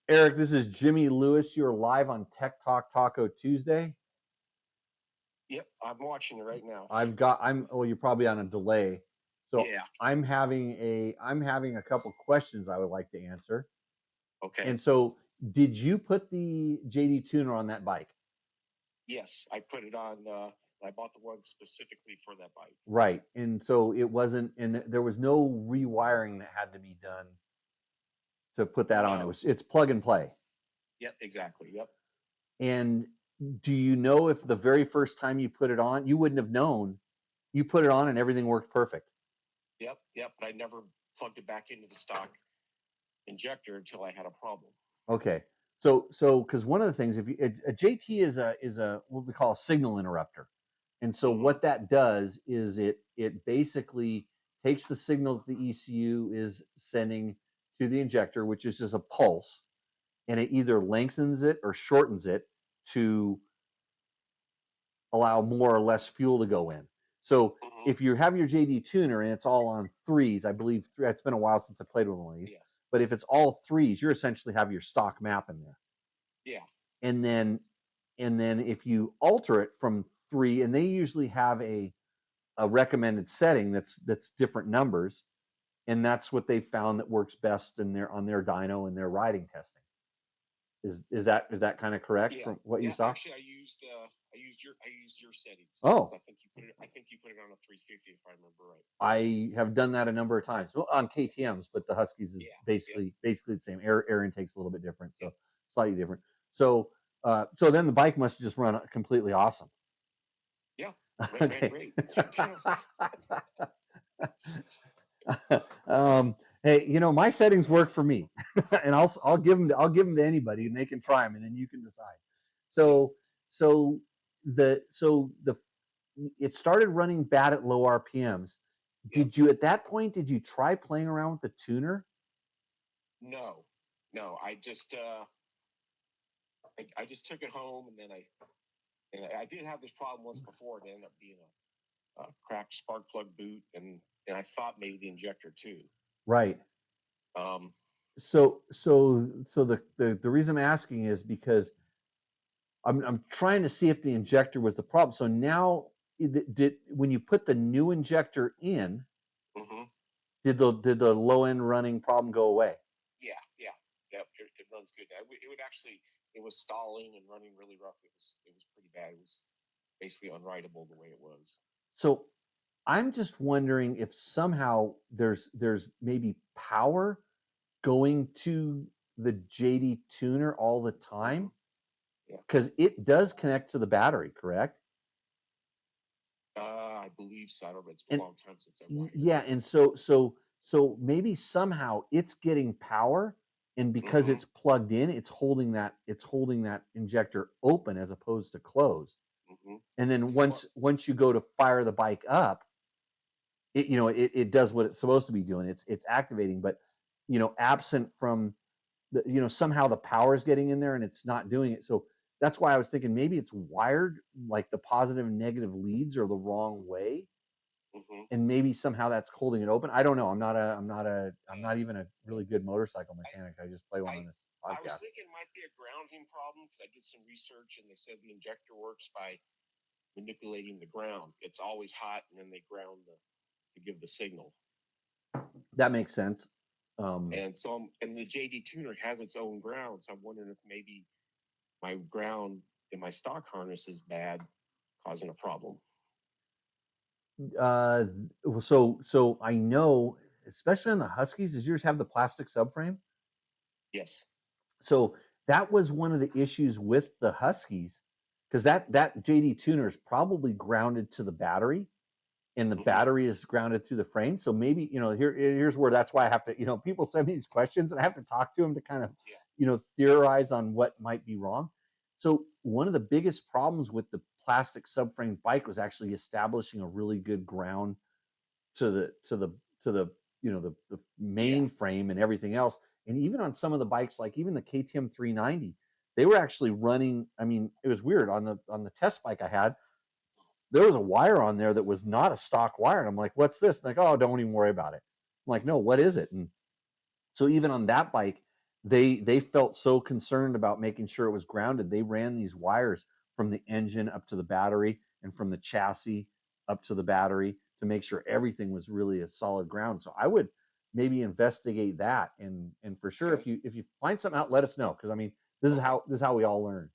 Eric, this is Jimmy Lewis. You're live on Tech Talk Taco Tuesday. Yep, I'm watching it right now. You're probably on a delay. So Yeah. I'm having a couple questions I would like to answer. Okay. And so did you put the JD tuner on that bike? Yes, I put it on. I bought the one specifically for that bike. Right. And so it wasn't, and there was no rewiring that had to be done to put that on. No. It's plug and play. Yep, exactly. Yep. And do you know if the very first time you put it on, you wouldn't have known, you put it on and everything worked perfect? Yep. But I never plugged it back into the stock injector until I had a problem. Okay. So because one of the things, if you, a JT is a what we call a signal interrupter, and so what that does is it basically takes the signal that the ECU is sending to the injector, which is just a pulse, and it either lengthens it or shortens it to allow more or less fuel to go in. So if you have your JD tuner and it's all on threes, I believe it's been a while since I played with one of these. Yeah. But if it's all threes, you're essentially have your stock map in there. Yeah. And then if you alter it from 3, and they usually have a recommended setting that's different numbers, and that's what they found that works best on their dyno and their riding testing. Is that kind of correct from what you saw? Actually, I used your settings. Oh. I think you put it on a 350 if I remember right. I have done that a number of times. Well, on KTM's, but the Huskies is basically the same. Air intake's a little bit different, so slightly different. So then the bike must just run completely awesome. Yeah. Okay. Great. Hey, my settings work for me, and I'll give them to anybody, and they can try them, and then you can decide. So it started running bad at low RPMs. Did you, at that point, try playing around with the tuner? No. I just I just took it home, and then I did have this problem once before. It ended up being a cracked spark plug boot, and I thought maybe the injector too. Right. So the reason I'm asking is because I'm trying to see if the injector was the problem. So now, when you put the new injector in, did the low end running problem go away? Yeah. It runs good now. It was stalling and running really rough. It was pretty bad. It was basically unrideable the way it was. So I'm just wondering if somehow there's maybe power going to the JD tuner all the time, because it does connect to the battery, correct? I believe so. I don't know. It's been a long time since I've wired it. Yeah, and so maybe somehow it's getting power, and because it's plugged in, it's holding that injector open as opposed to closed. And then once you go to fire the bike up, it does what it's supposed to be doing. It's activating, but absent from the somehow the power is getting in there and it's not doing it. So that's why I was thinking maybe it's wired, like the positive and negative leads are the wrong way, and maybe somehow that's holding it open. I don't know. I'm not even a really good motorcycle mechanic. I just play one on this podcast. I was thinking it might be a grounding problem, because I did some research and they said the injector works by manipulating the ground. It's always hot, and then they ground to give the signal. That makes sense. And the JD tuner has its own ground, so I'm wondering if maybe my ground in my stock harness is bad, causing a problem. So I know, especially on the Huskies, does yours have the plastic subframe? Yes. So that was one of the issues with the Huskies, because that JD tuner is probably grounded to the battery, and the battery is grounded through the frame. So maybe, here's where that's why I have to, people send me these questions and I have to talk to them to kind of, theorize on what might be wrong. So one of the biggest problems with the plastic subframe bike was actually establishing a really good ground to the main frame and everything else. And even on some of the bikes, like even the KTM 390, they were actually running. I mean, it was weird on the test bike I had. There was a wire on there that was not a stock wire. And I'm like, what's this? And like, oh, don't even worry about it. I'm like, no, what is it? And so even on that bike, they felt so concerned about making sure it was grounded. They ran these wires from the engine up to the battery and from the chassis up to the battery to make sure everything was really a solid ground. So I would maybe investigate that, and for sure, Okay. if you find something out, let us know, because I mean, this is how we all learn.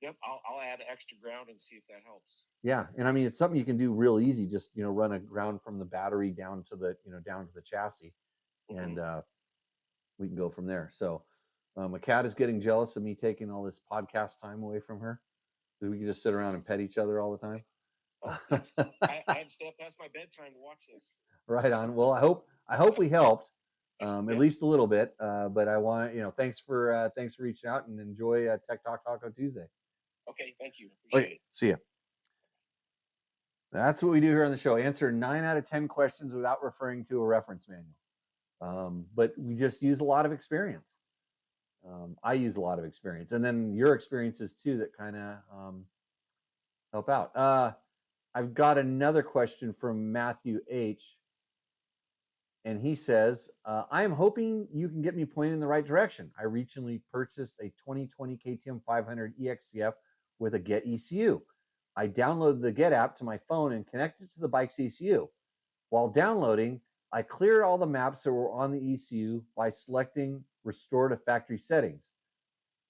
Yep, I'll add extra ground and see if that helps. Yeah, and I mean, it's something you can do real easy. Just run a ground from the battery down to the down to the chassis, and we can go from there. So, my cat is getting jealous of me taking all this podcast time away from her. So we can just sit around and pet each other all the time. Oh, I had to stay up past my bedtime to watch this. Right on. Well, I hope we helped, at Yeah. least a little bit. But I want thanks for reaching out, and enjoy Tech Talk Taco Tuesday. Okay, thank you. Appreciate it. See ya. That's what we do here on the show. Answer 9 out of 10 questions without referring to a reference manual. But we just use a lot of experience. I use a lot of experience, and then your experiences too that kind of help out. I've got another question from Matthew H. And he says, I am hoping you can get me pointed in the right direction. I recently purchased a 2020 KTM 500 EXCF with a Get ECU. I downloaded the Get app to my phone and connected to the bike's ECU. While downloading, I cleared all the maps that were on the ECU by selecting Restore to Factory Settings.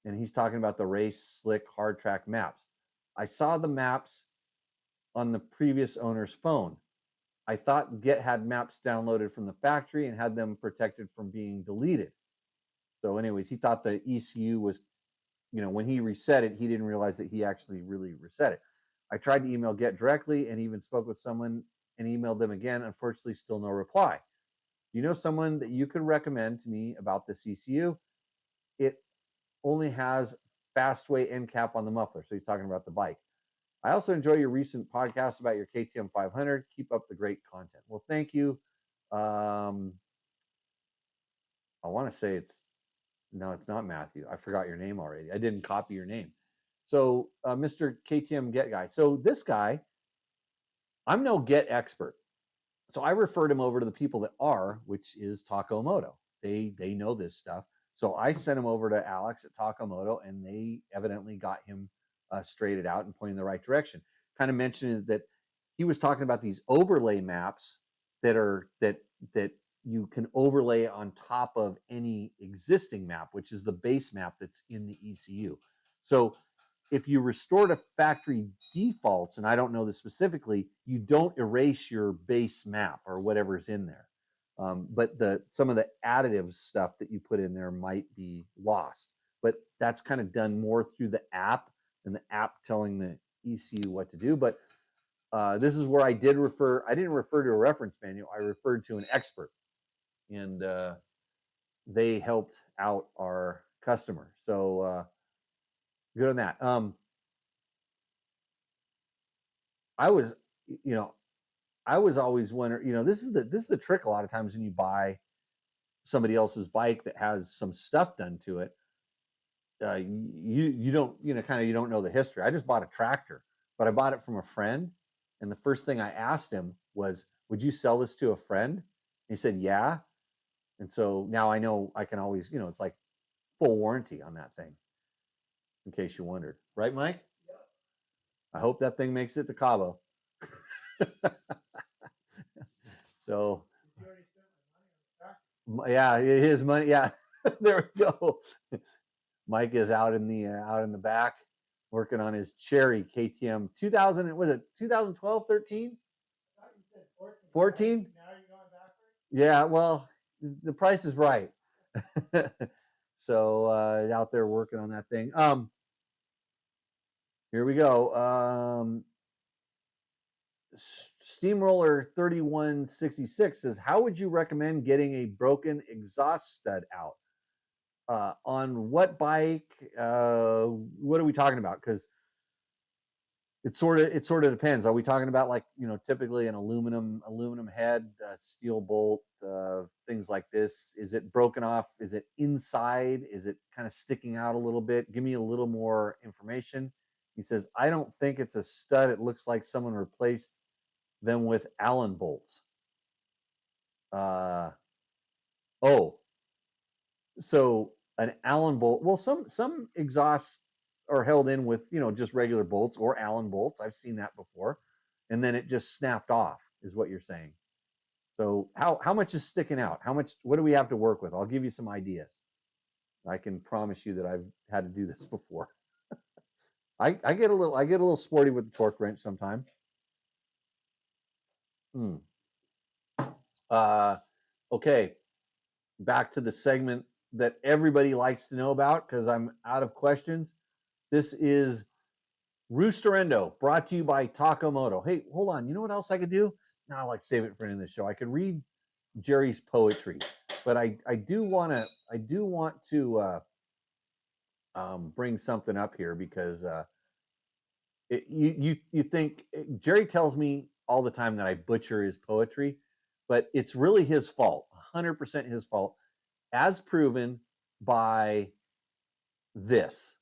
And he's talking about the race, slick, hard track maps. I saw the maps on the previous owner's phone. I thought Get had maps downloaded from the factory and had them protected from being deleted. So anyways, he thought the ECU was, when he reset it, he didn't realize that he actually really reset it. I tried to email Get directly and even spoke with someone and emailed them again. Unfortunately, still no reply. Do you know someone that you could recommend to me about this ECU? It only has Fastway end cap on the muffler. So he's talking about the bike. I also enjoy your recent podcast about your KTM 500. Keep up the great content. Well, thank you. I want to say it's not Matthew. I forgot your name already. I didn't copy your name. So, Mr. KTM Get guy. So this guy, I'm no Get expert. So I referred him over to the people that are, which is Taco Moto. They know this stuff. So I sent him over to Alex at Taco Moto, and they evidently got him straighted out and pointing in the right direction. Kind of mentioned that he was talking about these overlay maps that you can overlay on top of any existing map, which is the base map that's in the ECU. So if you restore to factory defaults, and I don't know this specifically, you don't erase your base map or whatever's in there. But some of the additive stuff that you put in there might be lost. But that's kind of done more through the app and the app telling the ECU what to do. But this is where I didn't refer to a reference manual. I referred to an expert, and they helped out our customer. So good on that. I was always wondering, this is the trick a lot of times when you buy somebody else's bike that has some stuff done to it. You don't you don't know the history. I just bought a tractor, but I bought it from a friend, and the first thing I asked him was, "Would you sell this to a friend?" And he said, "Yeah." And so now I know I can always, it's like full warranty on that thing, in case you wondered, right, Mike? Yeah. I hope that thing makes it to Cabo. So, yeah, his money. Yeah, there we go. Mike is out in the back working on his cherry KTM 2000. Was it 2012, 13? 14? Yeah, well, the price is right. So out there working on that thing. Here we go. Steamroller 3166 says, how would you recommend getting a broken exhaust stud out? On what bike? What are we talking about? Because it sort of depends. Are we talking about, like, typically an aluminum head, steel bolt, things like this? Is it broken off? Is it inside? Is it kind of sticking out a little bit? Give me a little more information. He says, I don't think it's a stud. It looks like someone replaced them with Allen bolts. So an Allen bolt. Well, some exhausts are held in with, just regular bolts or Allen bolts. I've seen that before. And then it just snapped off is what you're saying. So how much is sticking out? What do we have to work with? I'll give you some ideas. I can promise you that I've had to do this before. I get a little sporty with the torque wrench sometimes. Okay. Back to the segment that everybody likes to know about because I'm out of questions. This is Roosterendo, brought to you by Moto. Hey, hold on. You know what else I could do? No, I'll save it for the end of the show. I could read Jerry's poetry, but I do want to bring something up here because you think Jerry tells me all the time that I butcher his poetry, but it's really his fault, 100% his fault, as proven by this.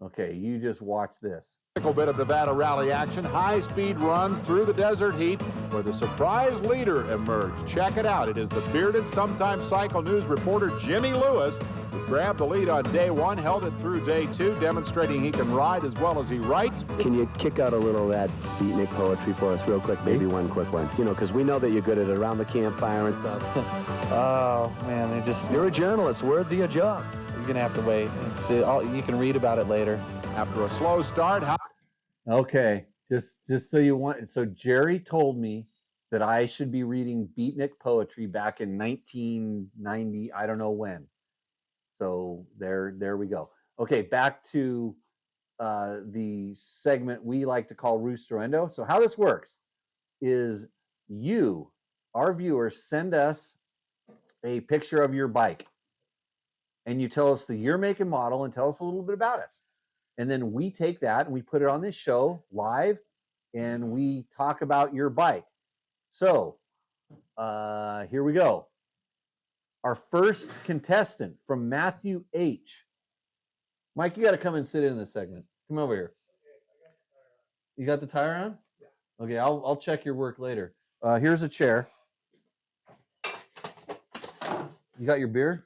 Okay, you just watch this. A bit of Nevada rally action, high-speed runs through the desert heat where the surprise leader emerged. Check it out. It is the bearded, sometimes Cycle News reporter Jimmy Lewis who grabbed the lead on day one, held it through day two, demonstrating he can ride as well as he writes. Can you kick out a little of that beatnik poetry for us real quick? Maybe one quick one. Because we know that you're good at it around the campfire and stuff. Oh, man, You're a journalist. Words are your job. You're going to have to wait. You can read about it later. After a slow start, Okay, just so you want. So Jerry told me that I should be reading beatnik poetry back in 1990. I don't know when. So there we go. Okay, back to the segment we like to call Roosterendo. So how this works is you, our viewers, send us a picture of your bike. And you tell us the year, make, and model and tell us a little bit about us. And then we take that and we put it on this show live and we talk about your bike. So here we go. Our first contestant from Matthew H. Mike, you got to come and sit in this segment. Come over here. You got the tire on? Yeah. Okay, I'll check your work later. Here's a chair. You got your beer?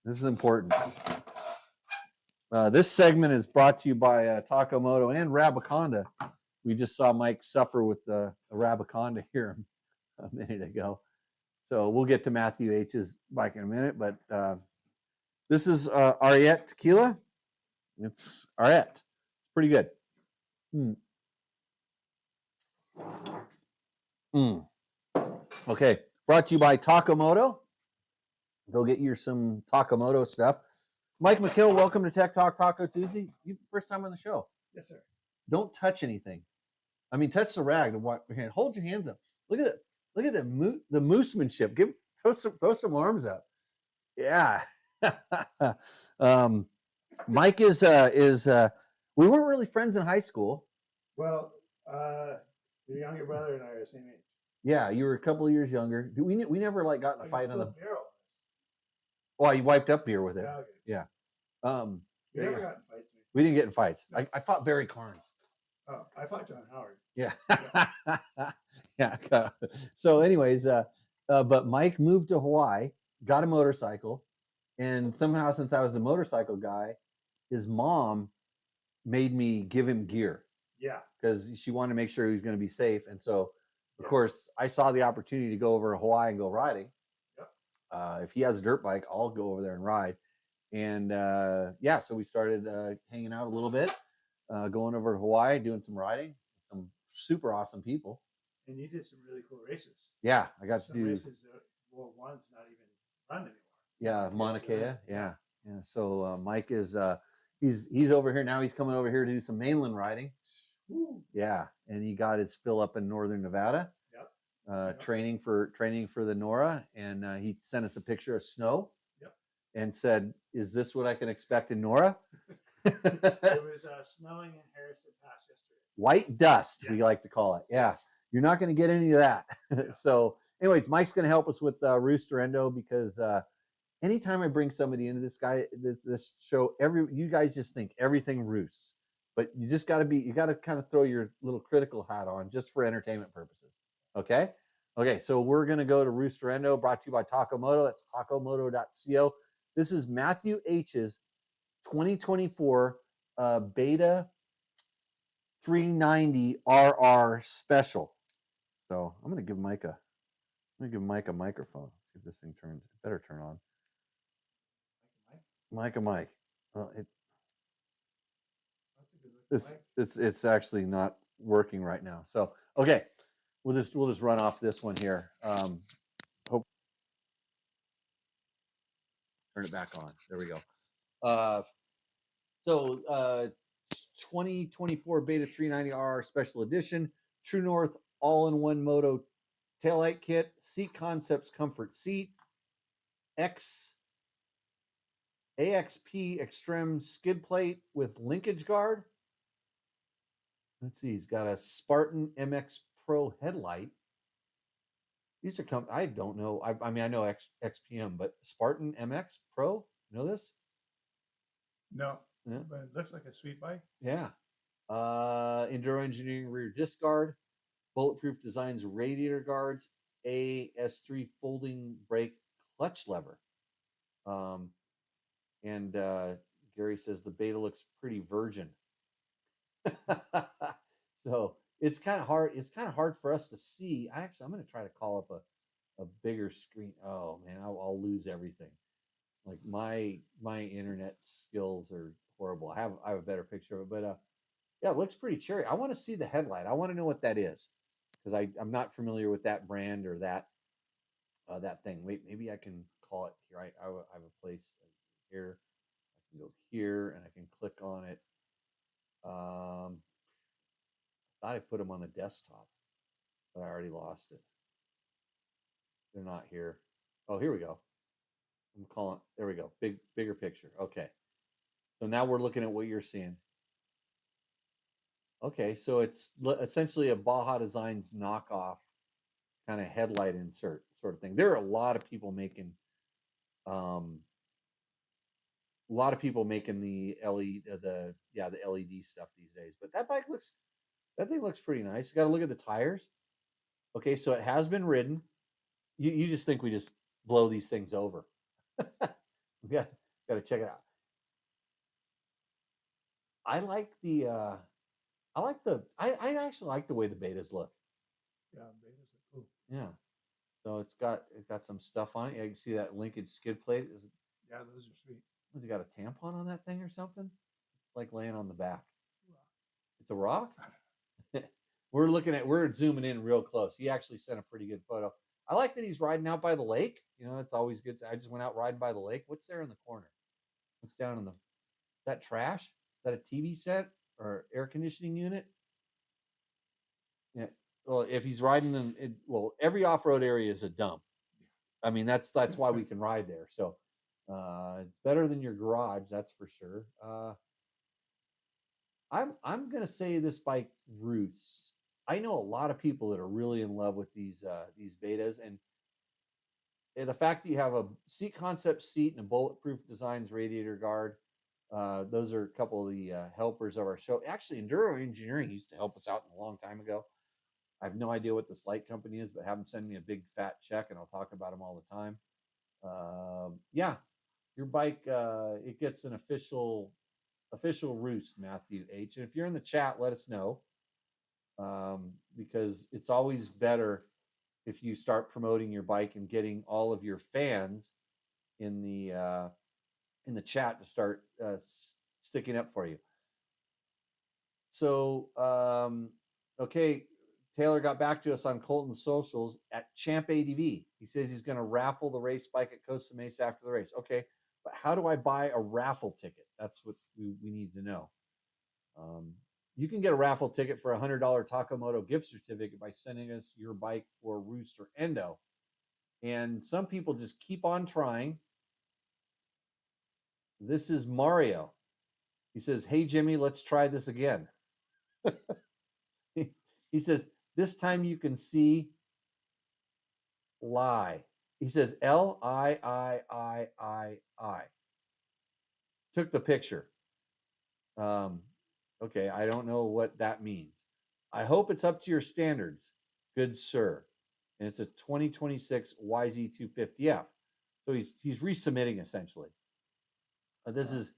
This is important. This segment is brought to you by Moto and Rabaconda. We just saw Mike suffer with a Rabaconda here a minute ago. So we'll get to Matthew H's bike in a minute. But this is Ariete tequila. It's Ariete. It's pretty good. Okay. Brought to you by Moto. Go get you some Moto stuff. Mike McKill, welcome to Tech Talk Taco Tuesday. You first time on the show. Yes, sir. Don't touch anything. I mean, touch the rag. Hold your hands up. Look at it. Look at the moosemanship. Throw some arms up. Yeah. Mike is we weren't really friends in high school. Well, your younger brother and I are the same age. Yeah, you were a couple of years younger. We never got in a fight on the. Oh, you wiped up beer with it. okay. Yeah. We never got in fights. We didn't get in fights. I fought Barry Carnes. Oh, I fought John Howard. Yeah. Yeah. So anyways, but Mike moved to Hawaii, got a motorcycle, and somehow since I was the motorcycle guy, his mom made me give him gear. Yeah. Because she wanted to make sure he was going to be safe. And so, of course, I saw the opportunity to go over to Hawaii and go riding. If he has a dirt bike, I'll go over there and ride. And so we started hanging out a little bit, going over to Hawaii, doing some riding, some super awesome people. And you did some really cool races. Yeah, I got some to do races that, well, one's not even run anymore. Yeah, Mauna Kea. Yeah. So Mike is he's over here now. He's coming over here to do some mainland riding. Woo. Yeah, and he got his fill up in northern Nevada. Training for the NORA, and he sent us a picture of snow. And said, "Is this what I can expect in NORA?" It was snowing in Harrison Pass yesterday. White dust, we like to call it. Yeah, you're not going to get any of that. So, anyways, Mike's going to help us with Roosterendo because anytime I bring somebody into this show, you guys just think everything roosts, but you just got to kind of throw your little critical hat on just for entertainment purposes. Okay. So we're going to go to Roosterendo, brought to you by Moto. That's tacomoto.co. This is Matthew H's 2024 Beta 390 RR Special. So I'm gonna give Mike a microphone. See if this thing turns. It better turn on. Mike. Well, it's actually not working right now. So okay, we'll just run off this one here. Hope turn it back on. There we go. So 2024 Beta 390R Special Edition, True North all-in-one Moto taillight kit, Seat Concepts comfort seat, AXP Extreme skid plate with linkage guard. Let's see, he's got a Spartan MX Pro headlight. These are I don't know. I mean, I know XPM, but Spartan MX Pro. You know this? No, Yeah. but it looks like a sweet bike. Yeah. Enduro Engineering rear disc guard, Bulletproof Designs radiator guards, AS3 folding brake clutch lever. And Gary says the beta looks pretty virgin. So it's kind of hard. It's kind of hard for us to see. I'm going to try to call up a bigger screen. Oh man, I'll lose everything. Like my internet skills are horrible. I have a better picture of it, but yeah, it looks pretty cherry. I want to see the headlight. I want to know what that is because I'm not familiar with that brand or that thing. Wait, maybe I can call it here. I have a place here. I can go here and I can click on it. I thought I put them on the desktop, but I already lost it. They're not here. Oh, here we go. I'm calling. There we go. Bigger picture. Okay. So now we're looking at what you're seeing. Okay, so it's essentially a Baja Designs knockoff kind of headlight insert sort of thing. There are a lot of people making the LED stuff these days. But that thing looks pretty nice. You got to look at the tires. Okay, so it has been ridden. You just think we just blow these things over. We got to check it out. I actually like the way the betas look. Yeah, betas are cool. Yeah. So it's got some stuff on it. Yeah, you can see that linkage skid plate. Yeah, those are sweet. Has it got a tampon on that thing or something? It's like laying on the back. It's a rock? We're zooming in real close. He actually sent a pretty good photo. I like that he's riding out by the lake. You know, it's always good. I just went out riding by the lake. What's there in the corner? What's down in that trash? Is that a TV set or air conditioning unit? Yeah. Well, if he's riding every off-road area is a dump. I mean, that's why we can ride there. So it's better than your garage, that's for sure. I'm gonna say this bike roosts. I know a lot of people that are really in love with these betas, and the fact that you have a seat concept seat and a Bulletproof Designs radiator guard. Those are a couple of the helpers of our show. Actually, Enduro Engineering used to help us out a long time ago. I have no idea what this light company is, but have them send me a big fat check, and I'll talk about them all the time. Yeah, your bike it gets an official roost, Matthew H. And if you're in the chat, let us know, because it's always better if you start promoting your bike and getting all of your fans in the chat to start sticking up for you. So okay, Taylor got back to us on Colton's socials at Champ ADV. He says he's going to raffle the race bike at Costa Mesa after the race. Okay, but how do I buy a raffle ticket? That's what we need to know. You can get a raffle ticket for a $100 Takamoto gift certificate by sending us your bike for Roosterendo. And some people just keep on trying. This is Mario. He says, "Hey, Jimmy, let's try this again." He says, "This time you can see lie." He says, LIIIII. Took the picture. Okay, I don't know what that means. I hope it's up to your standards, good sir. And it's a 2026 YZ250F. So he's resubmitting essentially. This is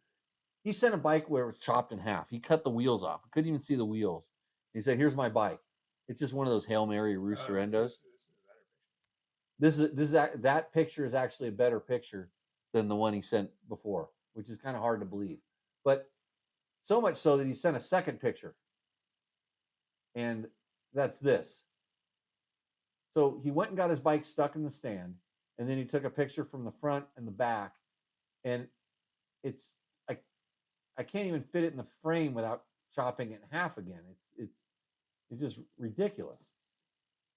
he sent a bike where it was chopped in half. He cut the wheels off. I couldn't even see the wheels. He said, "Here's my bike." It's just one of those Hail Mary Roosterendos. That picture is actually a better picture than the one he sent before, which is kind of hard to believe. But so much so that he sent a second picture, and that's this. So he went and got his bike stuck in the stand, and then he took a picture from the front and the back, and it's I can't even fit it in the frame without chopping it in half again. It's just ridiculous.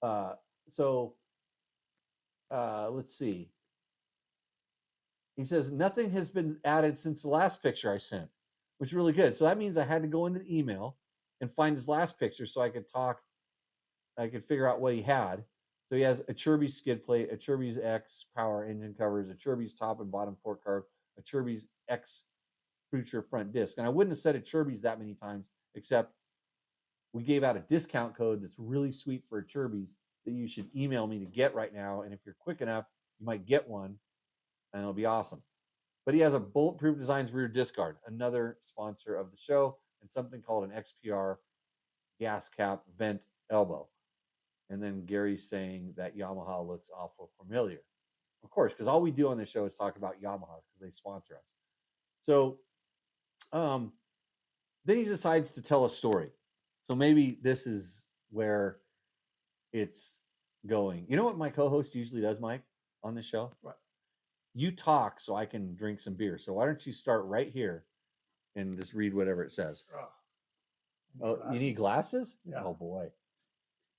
Let's see. He says nothing has been added since the last picture I sent, which is really good. So that means I had to go into the email and find his last picture so I could figure out what he had. So he has a Chirby's skid plate, a Chirby's X power engine covers, a Chirby's top and bottom fork carb, a Chirby's X future front disc. And I wouldn't have said a Chirby's that many times, except we gave out a discount code that's really sweet for a Chirby's that you should email me to get right now. And if you're quick enough, you might get one, and it'll be awesome. But he has a Bulletproof Designs rear disc guard, another sponsor of the show, and something called an XPR gas cap vent elbow. And then Gary's saying that Yamaha looks awful familiar. Of course, because all we do on this show is talk about Yamahas because they sponsor us. So then he decides to tell a story. So maybe this is where it's going. You know what my co-host usually does, Mike, on this show? What? You talk so I can drink some beer. So why don't you start right here and just read whatever it says? Oh, you need glasses? Yeah. Oh, boy.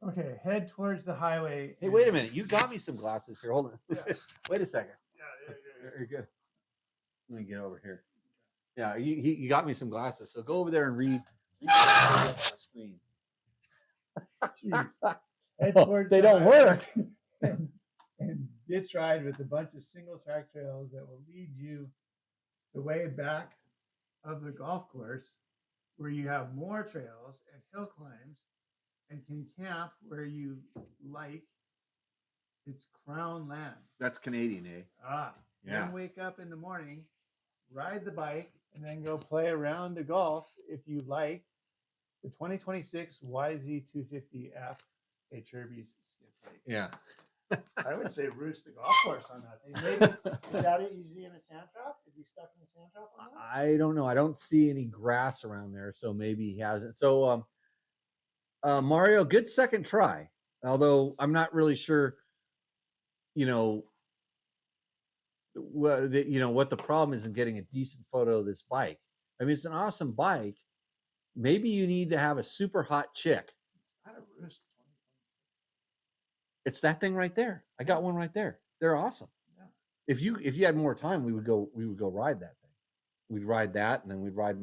Okay, head towards the highway. Hey, wait a minute. You got me some glasses here. Hold on. Yeah. Wait a second. Yeah. Very good. Let me get over here. Yeah, you got me some glasses. So go over there and read on the screen. Jeez. Head Oh, towards they the don't highway work. and ditch ride with a bunch of single track trails that will lead you the way back of the golf course, where you have more trails and hill climbs, and can camp where you like. It's Crown Land. That's Canadian, eh? Yeah. Then wake up in the morning, ride the bike, and then go play a round of golf if you like the 2026 YZ250F, a Chirby's skid plate. Yeah. I would say roost the golf course on that thing. Maybe is that it easy in a sand trap? Is he stuck in a sand trap on that? I don't know. I don't see any grass around there, so maybe he hasn't. So, Mario, good second try. Although I'm not really sure, what the problem is in getting a decent photo of this bike. I mean, it's an awesome bike. Maybe you need to have a super hot chick. Not a roost. It's that thing right there. I got one right there. They're awesome. Yeah. If you had more time, we would go ride that thing. We'd ride that, and then we'd ride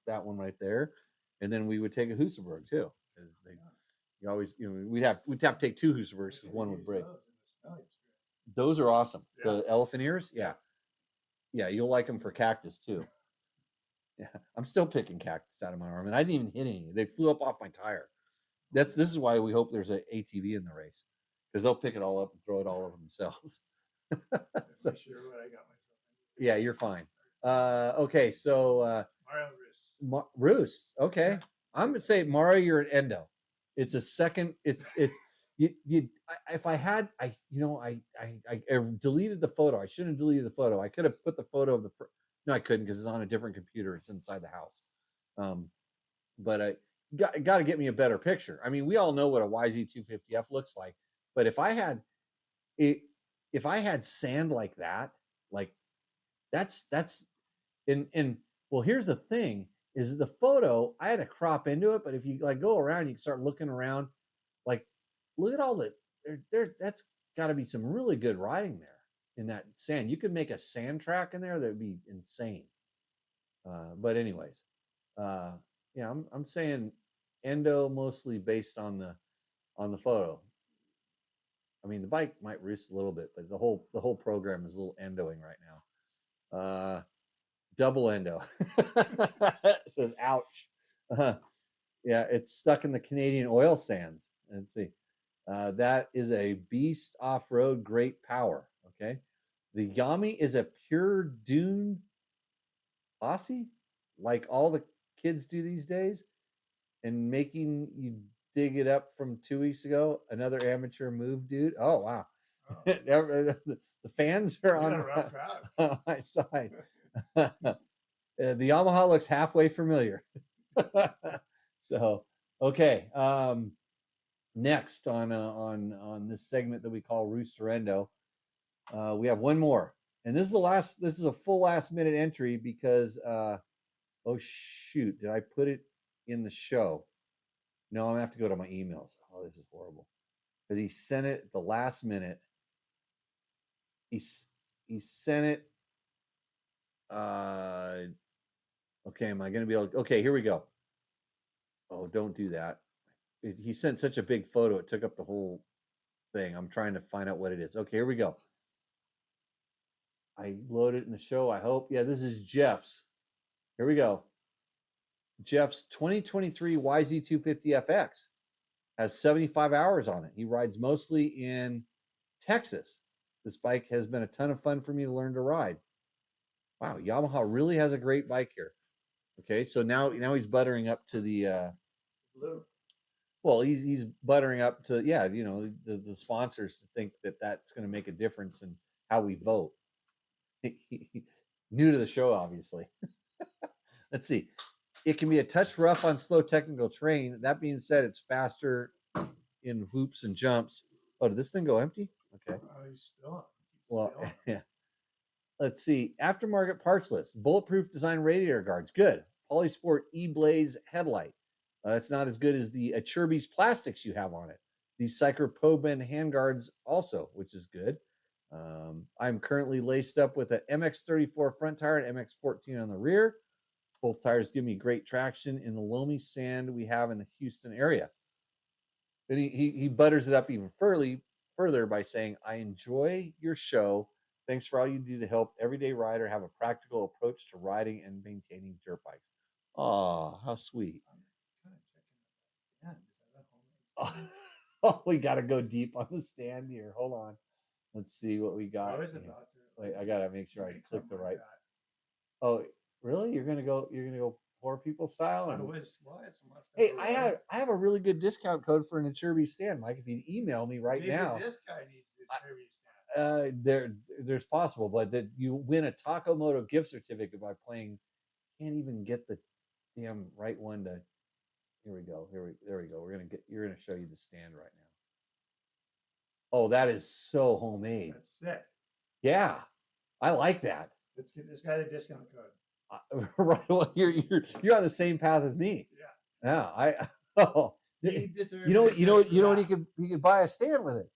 that one right there, and then we would take a Husaberg too. You always, we'd have to take two Husabergs because one would break. Those are awesome. Yeah. The elephant ears, yeah, you'll like them for cactus too. Yeah, I'm still picking cactus out of my arm, and I didn't even hit any. They flew up off my tire. This is why we hope there's an ATV in the race, because they'll pick it all up and throw it all over themselves. So, sure what I got myself yeah, you're fine. Okay, so Mario Roost. Roost. Okay, Yeah. I'm gonna say Mario, you're an endo. It's a second. It's if I had I deleted the photo. I shouldn't have deleted the photo. I could have put the photo of the. No, I couldn't because it's on a different computer. It's inside the house. But I got to get me a better picture. I mean, we all know what a YZ250F looks like, but if I had sand like that, that's and well, here's the thing: is the photo I had to crop into it, but if you go around, you can start looking around. Look at all the that's got to be some really good riding there in that sand. You could make a sand track in there that would be insane. But anyways, yeah, I'm saying endo mostly based on the photo. I mean, the bike might roost a little bit, but the whole program is a little endoing right now. Double endo. It says ouch. Yeah, it's stuck in the Canadian oil sands. Let's see. That is a beast off-road, great power. Okay. The Yami is a pure dune Aussie. like all the kids do these days and making you dig it up from 2 weeks ago. Another amateur move, dude. Oh, wow. Oh. The fans are We got on, a rough crowd. on my side. The Yamaha looks halfway familiar. So, okay. Next on this segment that we call Roosterendo, we have one more, and this is a full last minute entry because oh shoot, did I put it in the show? No, I'm gonna have to go to my emails. Oh, this is horrible because he sent it at the last minute. He sent it. Okay, am I gonna be able? Okay, here we go. Oh, don't do that. He sent such a big photo; it took up the whole thing. I'm trying to find out what it is. Okay, here we go. I loaded it in the show. I hope. Yeah, this is Jeff's. Here we go. Jeff's 2023 YZ250FX has 75 hours on it. He rides mostly in Texas. This bike has been a ton of fun for me to learn to ride. Wow, Yamaha really has a great bike here. Okay, so now he's buttering up to the Blue. well, he's buttering up to, yeah, you know, the sponsors to think that that's going to make a difference in how we vote. New to the show, obviously. Let's see. It can be a touch rough on slow technical terrain. That being said, it's faster in hoops and jumps. Oh, did this thing go empty? Okay. Oh, he's spilling. Well, yeah. Let's see. Aftermarket parts list. Bulletproof design radiator guards. Good. Polysport E-Blaze headlight. It's not as good as the Achirby's plastics you have on it. These Cycropoben handguards also, which is good. I'm currently laced up with an MX34 front tire and MX14 on the rear. Both tires give me great traction in the loamy sand we have in the Houston area. Then he butters it up even further by saying, I enjoy your show. Thanks for all you do to help everyday rider have a practical approach to riding and maintaining dirt bikes. Oh, how sweet. Oh, we got to go deep on the stand here. Hold on. Let's see what we got. I was about to. Wait, I got to make sure I click the Something right. like that. Oh, really? You're gonna go poor people style? I And, was. Well, I had some left hey, over. I have a really good discount code for an Achirby stand, Mike. If you email me right Maybe now, this guy needs the cherry stand. there's possible, but that you win a Taco Moto gift certificate by playing. Can't even get the damn right one to. Here we go. There we go. You're gonna show you the stand right now. Oh, that is so homemade. That's sick. Yeah, I like that. Let's give this guy the discount code. Right. Well, you're on the same path as me. Yeah. Yeah. Oh, He deserves you know success for what that. he could buy a stand with it.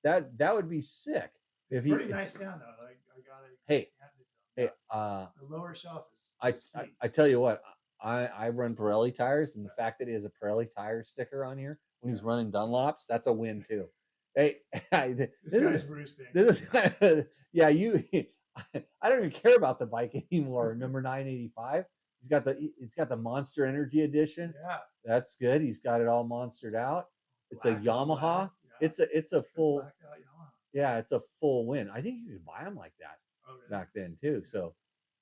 Yeah. That would be sick. If he Pretty nice stand though. Like I gotta. Hey, hand it to him. hey, The lower shelf I is. sweet. I tell you what, I run Pirelli tires, and the fact that he has a Pirelli tire sticker on here when he's running Dunlops, that's a win too. Hey, This guy's roosting. this is kind of, yeah, I don't even care about the bike anymore. Number 985. It's got the Monster Energy edition. Yeah. That's good. He's got it all monstered out. It's Black a on Yamaha. black, yeah. It's a full, Blacked out Yamaha. yeah, it's a full win. I think you could buy them like that Oh, really? back then too. So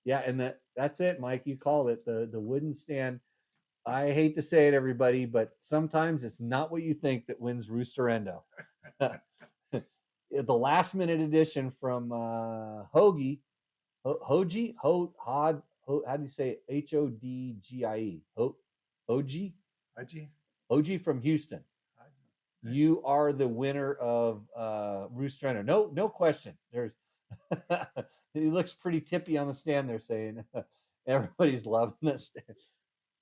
yeah, and that's it, Mike. You called it the wooden stand. I hate to say it, everybody, but sometimes it's not what you think that wins Roosterendo. The last minute edition from Hoagie, how do you say it? Hodgie? Hoagie? Haji? Hoagie from Houston. Haji. You are the winner of Roosterendo. No question. There's he looks pretty tippy on the stand. They're saying everybody's loving this.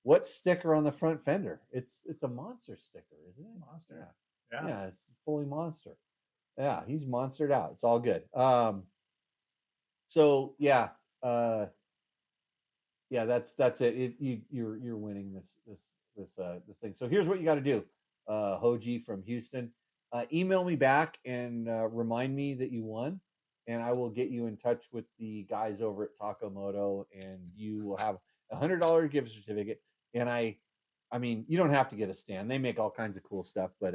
What sticker on the front fender? It's a monster sticker, isn't it? Monster. Yeah. Yeah. Yeah, it's fully monster. Yeah, he's monstered out. It's all good. So yeah, yeah, that's it. You're winning this thing. So here's what you got to do, Hoji from Houston. Email me back and remind me that you won, and I will get you in touch with the guys over at Taco Moto, and you will have $100 gift certificate. And I mean, you don't have to get a stand. They make all kinds of cool stuff, but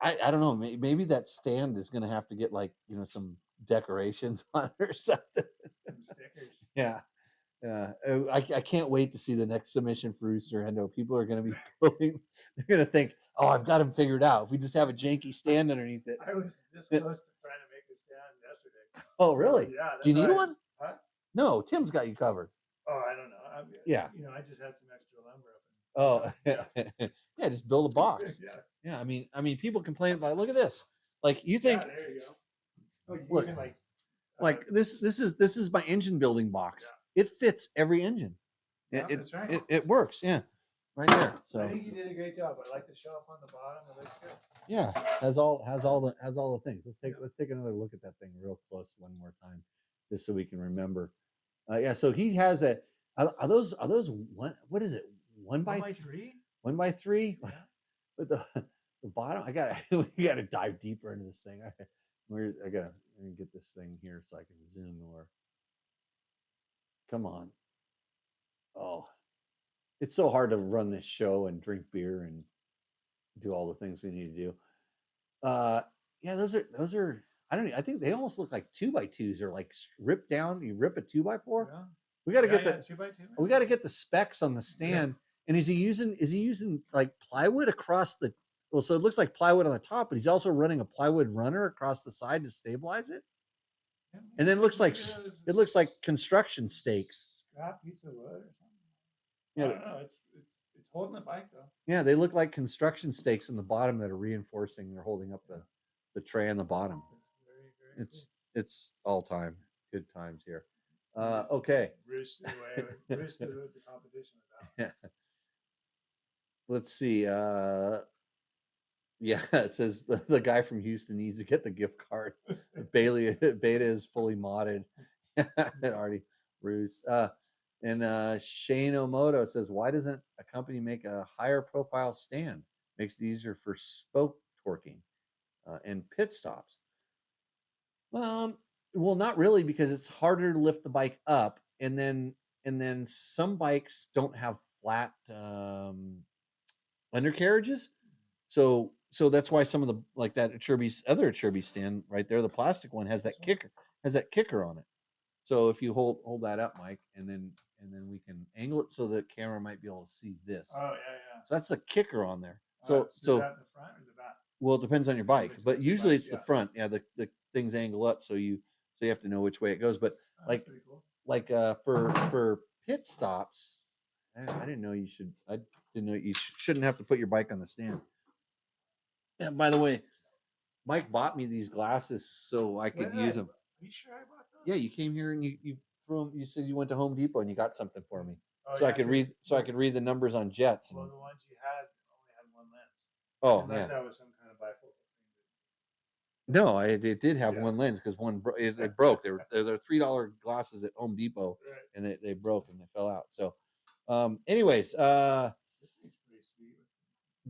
I don't know. Maybe that stand is going to have to get, like, some decorations on it or something. Some stickers. Yeah. I can't wait to see the next submission for Roosterendo. People are going to be pulling, they're going to think, oh, I've got him figured out. If we just have a janky stand underneath it. I was this close to trying to make a stand yesterday. Oh, really? Yeah. Do you that's need why one? Huh? No, Tim's got you covered. Oh, I don't know. Yeah. You know, I just had some extra lumber up. Oh, yeah, just build a box. Yeah. Yeah, I mean, people complain about, look at this. Like, you think, Yeah, there you go. Oh, you look, can like this is my engine building box. It fits every engine. Yeah, that's right. It works. Yeah, right there. So I think you did a great job. I like the shelf on the bottom. It looks good. yeah, has all the things. Let's take another look at that thing real close one more time, just so we can remember. Yeah, so he has are those one, what is it, 1x3? 1x3? Yeah. But the bottom, we gotta dive deeper into this thing. I gotta get this thing here so I can zoom more. Come on. Oh, it's so hard to run this show and drink beer and do all the things we need to do. Yeah, those are I think they almost look like 2x2s, or like ripped down. You rip a 2x4. Yeah. We got to get the 2x2. we got to get the specs on the stand. Yeah. And is he using like plywood across the, well, so it looks like plywood on the top, but he's also running a plywood runner across the side to stabilize it. Yeah, and then it looks like construction stakes. Scrap piece of wood or something. Yeah, I don't know. It's holding the bike though. Yeah, they look like construction stakes in the bottom that are reinforcing. They're holding up the tray on the bottom. It's all time good times here. Okay. Roost the competition with that. Let's see. Yeah, it says the guy from Houston needs to get the gift card. Beta is fully modded. It already roost. And Shane Omoto says, why doesn't a company make a higher profile stand? Makes it easier for spoke torquing and pit stops. Well, not really, because it's harder to lift the bike up, and then some bikes don't have flat undercarriages, so that's why some of the, like that other Achirby stand right there, the plastic one has that kicker on it. So if you hold that up, Mike, and then we can angle it so the camera might be able to see this. Oh yeah. So that's the kicker on there. So is that the front or the back? Well, it depends on your bike, but usually it's the front. Yeah, the things angle up, so you have to know which way it goes. But for pit stops, I didn't know you should. I didn't know you shouldn't have to put your bike on the stand. And by the way, Mike bought me these glasses so I could use them. Are you sure I bought those? Yeah, you came here and you threw them. You said you went to Home Depot and you got something for me, I could read. So I could read the numbers on jets. Well, the ones you had only had one lens. Oh, unless yeah. that was some kind of bifocal thing. No, it did have one lens, because one it broke. They're $3 glasses at Home Depot, Right. and they broke and they fell out. So, anyways, This thing's pretty sweet.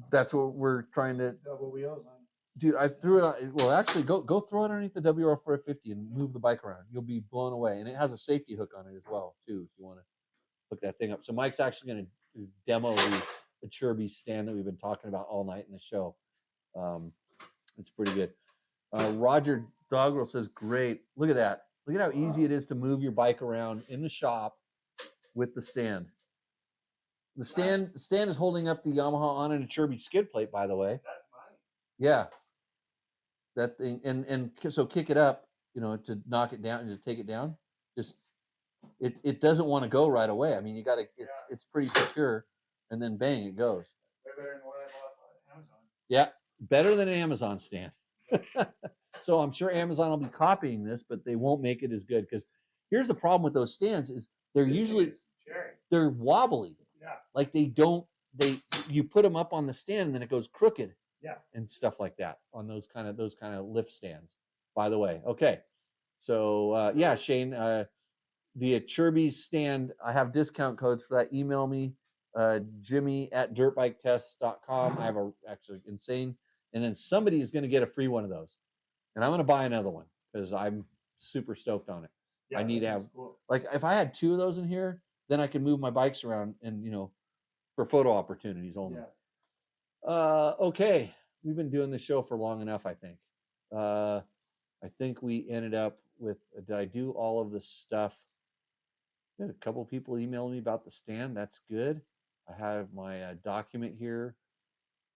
that's what we're trying to. Double wheels on. Dude, I threw it on. Well, actually, go throw it underneath the WR450 and move the bike around. You'll be blown away, and it has a safety hook on it as well, too, if you want to hook that thing up. So Mike's actually going to demo the Achirby stand that we've been talking about all night in the show. It's pretty good. Roger Doggerel says, great. Look at that. Look at how easy it is to move your bike around in the shop with the stand. The stand is holding up the Yamaha on an Achirby skid plate, by the way. That's mine. Yeah. That thing, and so kick it up, to knock it down and to take it down. Just it doesn't want to go right away. I mean, you got to. It's pretty secure, and then bang, it goes. Way better than what I bought on Amazon. Yeah, better than an Amazon stand. So I'm sure Amazon will be copying this, but they won't make it as good, because here's the problem with those stands is they're wobbly. Yeah. Like you put them up on the stand and then it goes crooked. Yeah. And stuff like that on those kind of lift stands, by the way. Okay. So yeah, Shane, the Achirby stand, I have discount codes for that. Email me, Jimmy@dirtbiketests.com. I have actually insane. And then somebody is going to get a free one of those. And I'm going to buy another one because I'm super stoked on it. Yeah, I need to have, like, if I had 2 of those in here, then I can move my bikes around and, for photo opportunities only. Yeah. Okay. We've been doing this show for long enough, I think. I think we ended up with, did I do all of the stuff? A couple people emailed me about the stand. That's good. I have my document here.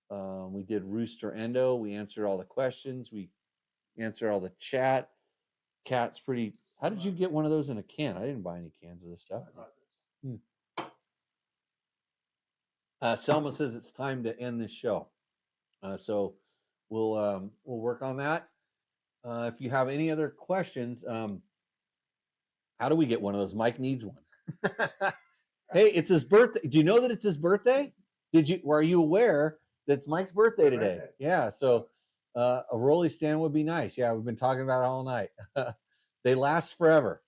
We did Roosterendo. We answered all the questions. We answered all the chat. Cat's pretty. How did you get one of those in a can? I didn't buy any cans of this stuff. Selma says it's time to end this show. So we'll work on that. If you have any other questions, how do we get one of those? Mike needs one. Hey, it's his birthday. Do you know that it's his birthday? Were you aware that it's Mike's birthday today? birthday. Yeah. So a rolly stand would be nice. Yeah, we've been talking about it all night. They last forever.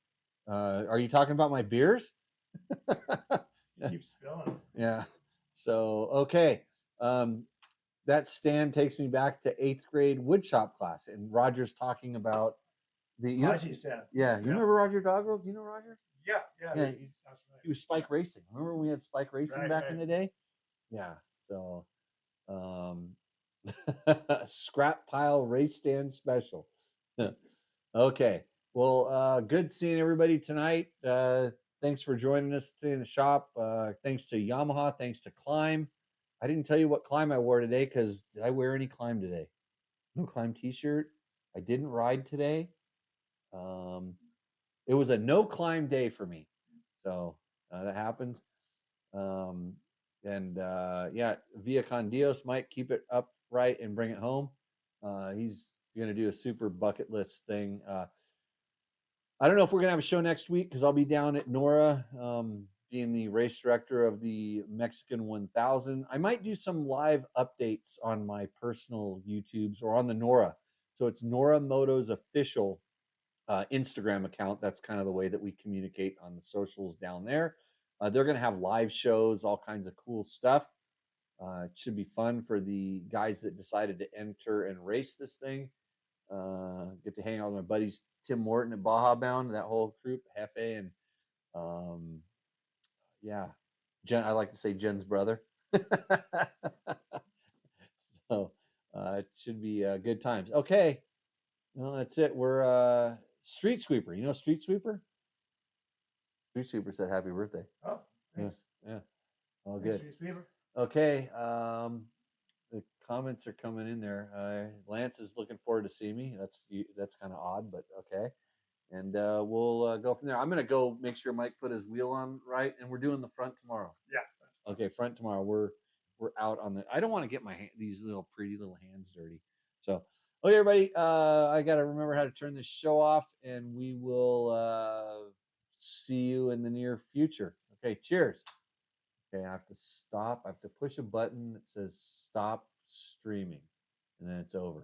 Are you talking about my beers? Keep spilling them. Yeah. So okay. That stand takes me back to 8th grade woodshop class, and Roger's talking about the Haji stand. Yeah, you Yeah. remember Roger Doggerel? Do you know Roger? Yeah, yeah. Yeah, That's He was Spike Racing. Remember when we had Spike Racing back in right. the day? Yeah. So scrap pile race stand special. Okay. Well, good seeing everybody tonight. Thanks for joining us today in the shop. Thanks to Yamaha. Thanks to Climb. I didn't tell you what Climb I wore today because did I wear any Climb today? No Climb t-shirt. I didn't ride today. It was a no Climb day for me. So that happens. Yeah, Via Con Dios might keep it upright and bring it home. He's going to do a super bucket list thing. I don't know if we're going to have a show next week because I'll be down at Nora, being the race director of the Mexican 1000. I might do some live updates on my personal YouTubes or on the Nora. So it's Nora Moto's official Instagram account. That's kind of the way that we communicate on the socials down there. They're going to have live shows, all kinds of cool stuff. It should be fun for the guys that decided to enter and race this thing. Get to hang out with my buddies Tim Morton at Baja Bound, that whole group, Hefe, and yeah, Jen. I like to say Jen's brother. So it should be good times. Okay, well that's it. We're Street Sweeper. You know Street Sweeper? Street Sweeper said happy birthday. Oh, thanks. Yeah. All Thanks, good. Street Sweeper. Okay. The comments are coming in there. Lance is looking forward to seeing me. That's kind of odd, but okay. And we'll go from there. I'm gonna go make sure Mike put his wheel on right, and we're doing the front tomorrow. Yeah. Okay, front tomorrow. We're out on the. I don't want to get these little pretty little hands dirty. So, okay, everybody. I gotta remember how to turn this show off, and we will see you in the near future. Okay, cheers. Okay, I have to stop. I have to push a button that says stop streaming, and then it's over.